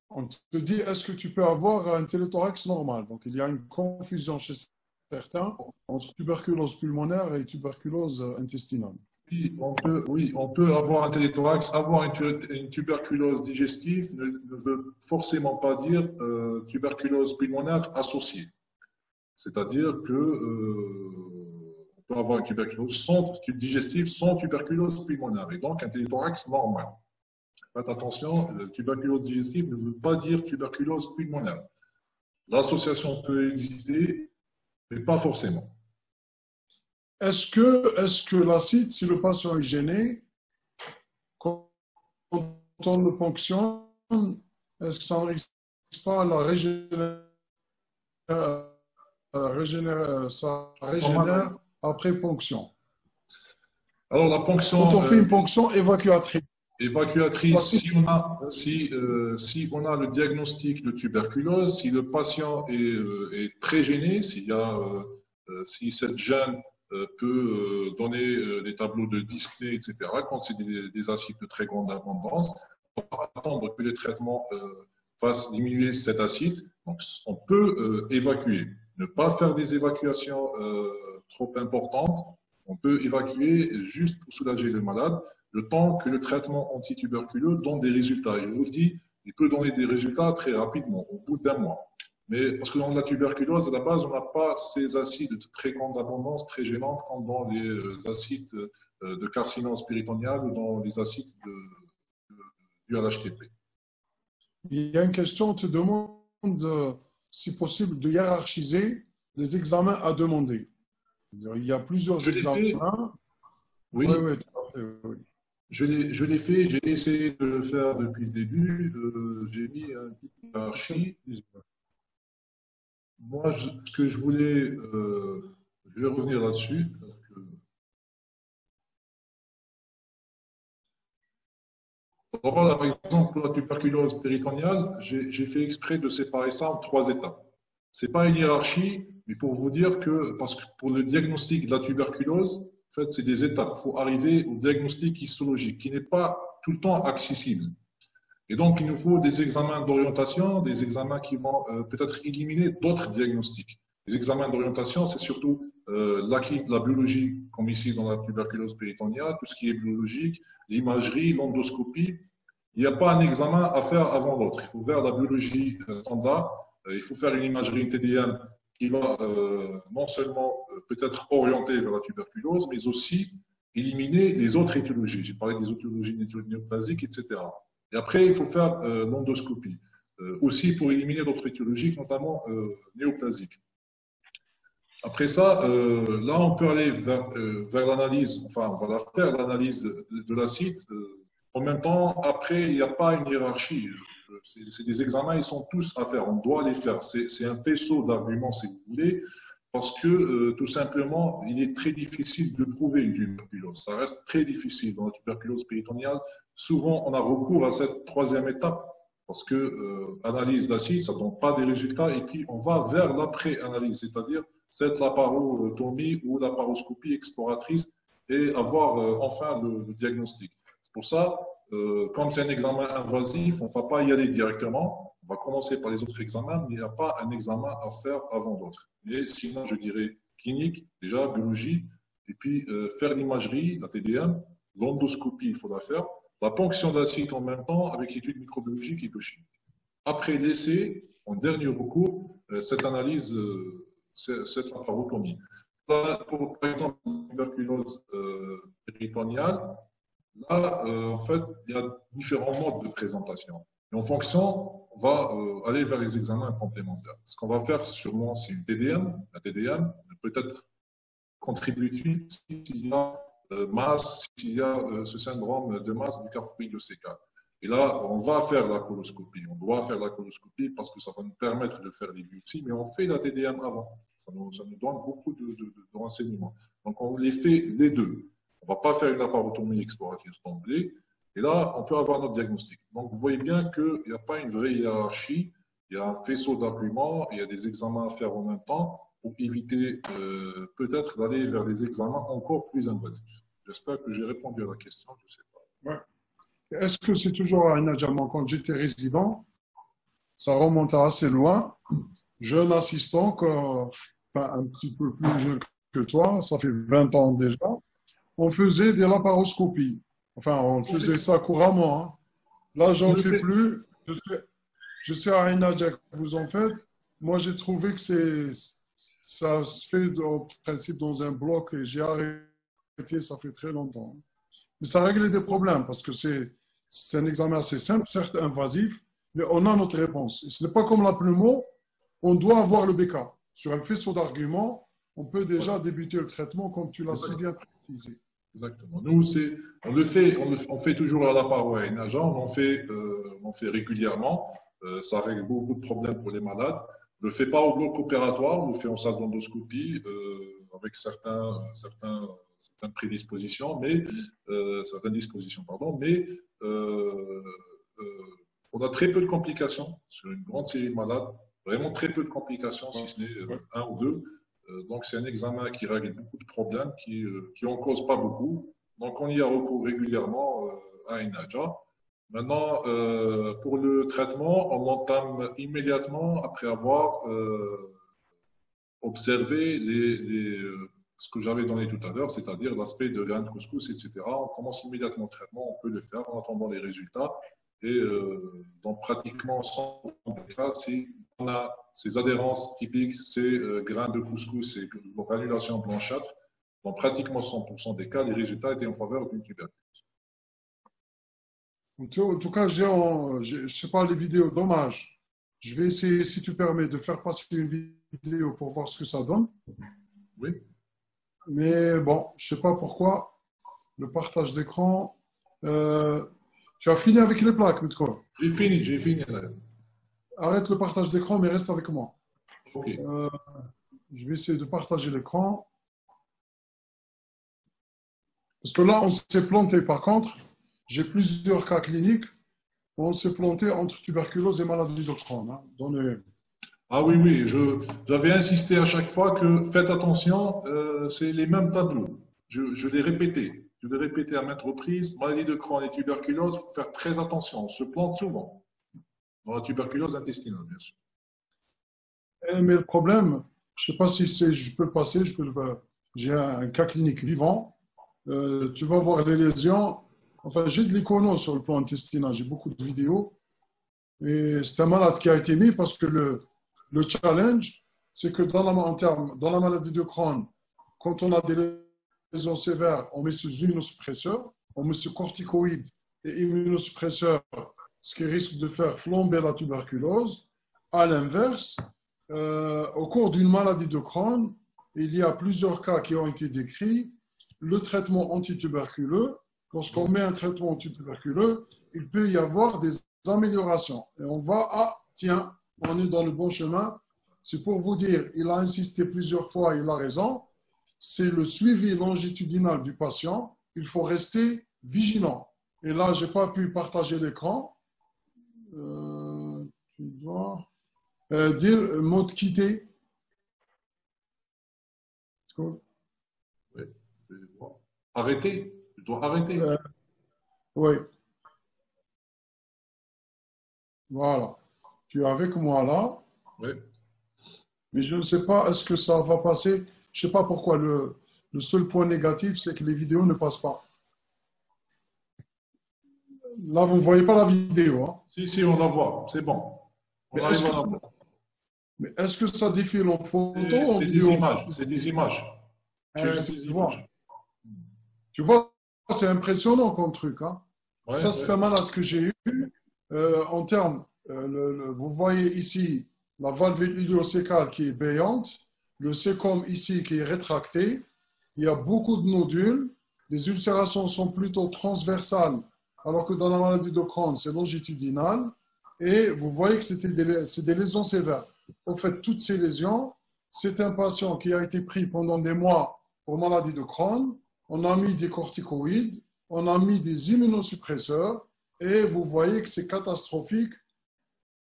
B: On te dit, est-ce que tu peux avoir un téléthorax normal? Donc, il y a une confusion chez certains entre tuberculose pulmonaire et tuberculose intestinale.
A: Oui, on peut avoir un téléthorax. Avoir une tuberculose digestive ne veut forcément pas dire tuberculose pulmonaire associée. C'est-à-dire que on peut avoir une tuberculose digestive sans tuberculose pulmonaire et donc un téléthorax normal. Faites attention, tuberculose digestive ne veut pas dire tuberculose pulmonaire. L'association peut exister, mais pas forcément.
B: Est-ce que l'acide, si le patient est gêné, quand on le ponctionne, est-ce que ça ne risque pas ça régénère après ponction?
A: Alors la ponction.
B: Quand on fait une ponction évacuatrice.
A: Si on a le diagnostic de tuberculose, si le patient est très gêné, si cette gêne peut donner des tableaux de dyspnée, etc. Quand c'est des acides de très grande abondance, on va attendre que les traitements fassent diminuer cet acide. Donc, on peut évacuer. Ne pas faire des évacuations trop importantes. On peut évacuer juste pour soulager le malade, le temps que le traitement antituberculeux donne des résultats. Et je vous le dis, il peut donner des résultats très rapidement, au bout d'un mois. Mais parce que dans la tuberculose, à la base, on n'a pas ces acides de très grande abondance, très gênantes, comme dans les acides de carcinose péritoniale ou dans les acides du LHTP.
B: Il y a une question, on te demande, si possible, de hiérarchiser les examens à demander. Il y a plusieurs examens.
A: Oui,
B: oui, oui, tout à fait, oui.
A: Je l'ai fait, j'ai essayé de le faire depuis le début. J'ai mis une petite hiérarchie. Moi, ce que je voulais, je vais revenir là-dessus. Par exemple, pour la tuberculose péritoniale, j'ai fait exprès de séparer ça en 3 étapes. Ce n'est pas une hiérarchie, mais pour vous dire que, parce que pour le diagnostic de la tuberculose, en fait, c'est des étapes. Il faut arriver au diagnostic histologique, qui n'est pas tout le temps accessible. Et donc, il nous faut des examens d'orientation, des examens qui vont peut-être éliminer d'autres diagnostics. Les examens d'orientation, c'est surtout la biologie, comme ici dans la tuberculose péritoniale, tout ce qui est biologique, l'imagerie, l'endoscopie. Il n'y a pas un examen à faire avant l'autre. Il faut faire la biologie standard, il faut faire une imagerie, une TDM, qui va non seulement peut-être orienter vers la tuberculose, mais aussi éliminer les autres étiologies. J'ai parlé des étiologies néoplasiques, etc. Et après, il faut faire l'endoscopie, aussi pour éliminer d'autres étiologies, notamment néoplasiques. Après ça, là, on peut aller vers l'analyse, enfin, on va la faire, l'analyse de l'acide. En même temps, après, il n'y a pas une hiérarchie. C'est des examens, ils sont tous à faire, on doit les faire. C'est un faisceau d'arguments, si vous voulez, parce que tout simplement, il est très difficile de prouver une tuberculose. Ça reste très difficile dans la tuberculose péritoniale. Souvent, on a recours à cette 3e étape parce que analyse d'acide, ça ne donne pas des résultats et puis on va vers l'après-analyse, c'est-à-dire cette laparotomie ou laparoscopie exploratrice et avoir enfin le diagnostic. C'est pour ça, comme c'est un examen invasif, on ne va pas y aller directement. On va commencer par les autres examens, mais il n'y a pas un examen à faire avant d'autres. Mais sinon, je dirais clinique, déjà, biologie, et puis faire l'imagerie, la TDM, l'endoscopie, il faut la faire, la ponction d'acide en même temps avec études microbiologiques et biochimiques. Après, laisser, en dernier recours, cette analyse, cette laparotomie. Par exemple, la tuberculose péritoniale, là, en fait, il y a différents modes de présentation. Et en fonction, on va aller vers les examens complémentaires. Ce qu'on va faire sûrement, c'est une TDM. La TDM peut être contributive s'il y a masse, s'il y a ce syndrome de masse du carphoïde sécal. Et là, on va faire la coloscopie. On doit faire la coloscopie parce que ça va nous permettre de faire les biopsies, mais on fait la TDM avant. Ça nous donne beaucoup de renseignements. Donc, on les fait les deux. On ne va pas faire une laparotomie explorative d'emblée. Et là, on peut avoir notre diagnostic. Donc, vous voyez bien qu'il n'y a pas une vraie hiérarchie. Il y a un faisceau d'arguments, il y a des examens à faire en même temps pour éviter peut-être d'aller vers des examens encore plus invasifs. J'espère que j'ai répondu à la question, je ne sais pas.
B: Ouais. Est-ce que c'est toujours à Inadjaman quand j'étais résident? Ça remonte assez loin. Jeune assistant, enfin, un petit peu plus jeune que toi, ça fait 20 ans déjà. On faisait des laparoscopies. Enfin, on faisait ça couramment. Hein. Là, j'en fais plus. Je sais à Inadja que vous en faites. Moi, j'ai trouvé que ça se fait en principe dans un bloc et j'ai arrêté, ça fait très longtemps. Mais ça règle des problèmes parce que c'est un examen assez simple, certes invasif, mais on a notre réponse. Et ce n'est pas comme la pneumo, on doit avoir le BK. Sur un faisceau d'arguments, on peut déjà débuter le traitement comme tu l'as si bien précisé.
A: Exactement. Nous, on fait toujours à la paroi et nageant, on en fait régulièrement. Ça règle beaucoup de problèmes pour les malades. On ne le fait pas au bloc opératoire, on le fait en salle d'endoscopie avec certaines prédispositions, mais certaines dispositions, pardon, mais on a très peu de complications sur une grande série de malades, vraiment très peu de complications, si ce n'est un ou deux. Donc, c'est un examen qui règle beaucoup de problèmes, qui en cause pas beaucoup. Donc, on y a recours régulièrement à INAJA. Maintenant, pour le traitement, on l'entame immédiatement après avoir observé ce que j'avais donné tout à l'heure, c'est-à-dire l'aspect de grains de couscous, etc. On commence immédiatement le traitement, on peut le faire en attendant les résultats. Et dans pratiquement 100% des cas, si on a ces adhérences typiques, ces grains de couscous, ces granulations blanchâtres, dans pratiquement 100% des cas, les résultats étaient en faveur d'une tuberculose.
B: En tout cas, je sais pas les vidéos, dommage. Je vais essayer, si tu permets, de faire passer une vidéo pour voir ce que ça donne.
A: Oui.
B: Mais bon, je sais pas pourquoi. Le partage d'écran. Tu as fini avec les plaques, Mitko?
A: J'ai fini.
B: Arrête le partage d'écran, mais reste avec moi.
A: Ok.
B: Je vais essayer de partager l'écran. Parce que là, on s'est planté. Par contre, j'ai plusieurs cas cliniques. On s'est planté entre tuberculose et maladie de Crohn. Hein,
A: Ah oui, oui, j'avais insisté à chaque fois que faites attention, c'est les mêmes tableaux. Je l'ai répété. Je l'ai répété à maintes reprises. Maladie de Crohn et tuberculose, il faut faire très attention. On se plante souvent. Dans la tuberculose intestinale, bien sûr.
B: Mais le problème, je ne sais pas si je peux le passer, j'ai un cas clinique vivant. Tu vas voir les lésions. Enfin, j'ai de l'icono sur le plan intestinal, j'ai beaucoup de vidéos. Et c'est un malade qui a été mis parce que le challenge, c'est que dans la maladie de Crohn, quand on a des lésions sévères, on met sous immunosuppresseur, on met sous corticoïdes et immunosuppresseurs, ce qui risque de faire flamber la tuberculose. À l'inverse, au cours d'une maladie de Crohn, il y a plusieurs cas qui ont été décrits. Le traitement antituberculeux, lorsqu'on met un traitement antituberculeux, il peut y avoir des améliorations. Et on va, tiens, on est dans le bon chemin. C'est pour vous dire, il a insisté plusieurs fois, il a raison. C'est le suivi longitudinal du patient. Il faut rester vigilant. Et là, je n'ai pas pu partager l'écran. Tu dois dire mode quitter.
A: Oui. Arrêter. Je dois arrêter.
B: Oui. Voilà. Tu es avec moi là.
A: Oui.
B: Mais je ne sais pas, est-ce que ça va passer? Je ne sais pas pourquoi. Le seul point négatif, c'est que les vidéos ne passent pas. Là, vous ne voyez pas la vidéo. Hein?
A: Si, on la voit. C'est bon.
B: Mais est-ce que ça défile en photo ou en vidéo?
A: C'est des images.
B: Tu vois, c'est impressionnant comme truc. Hein?
A: Ouais,
B: ça, c'est un malade que j'ai eu. En termes, vous voyez ici la valve iliocécale qui est béante, le sécom ici qui est rétracté. Il y a beaucoup de nodules. Les ulcérations sont plutôt transversales, alors que dans la maladie de Crohn, c'est longitudinal. Et vous voyez que c'est des lésions sévères. En fait, toutes ces lésions, c'est un patient qui a été pris pendant des mois pour maladie de Crohn. On a mis des corticoïdes, on a mis des immunosuppresseurs, et vous voyez que c'est catastrophique.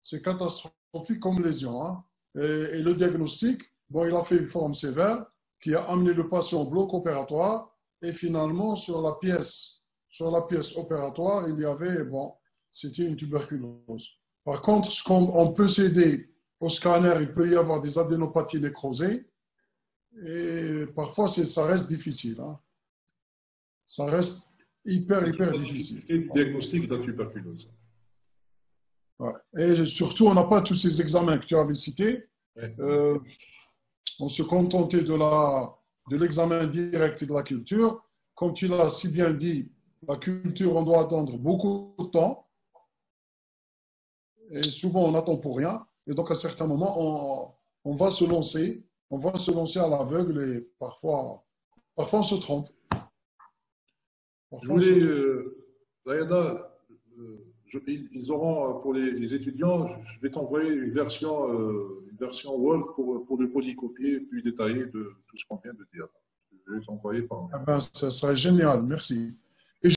B: C'est catastrophique comme lésion. Hein. Et le diagnostic, bon, il a fait une forme sévère qui a amené le patient au bloc opératoire. Et finalement, sur la pièce opératoire, il y avait, bon, c'était une tuberculose. Par contre, on peut s'aider au scanner, il peut y avoir des adénopathies nécrosées. Et parfois, ça reste difficile. Hein. Ça reste hyper difficile.
A: C'est le diagnostic de la tuberculose.
B: Ouais. Et surtout, on n'a pas tous ces examens que tu avais cités.
A: Ouais.
B: On se contentait de l'examen direct et de la culture. Comme tu l'as si bien dit, la culture, on doit attendre beaucoup de temps. Et souvent, on attend pour rien. Et donc, à certains moments, on va se lancer. On va se lancer à l'aveugle et parfois on se trompe.
A: Je voulais, Rayada, ils auront, pour les étudiants, je vais t'envoyer une version Word pour le polycopier plus détaillé de tout ce qu'on vient de dire. Je vais t'envoyer par mail.
B: Ah ben, ça serait génial, merci.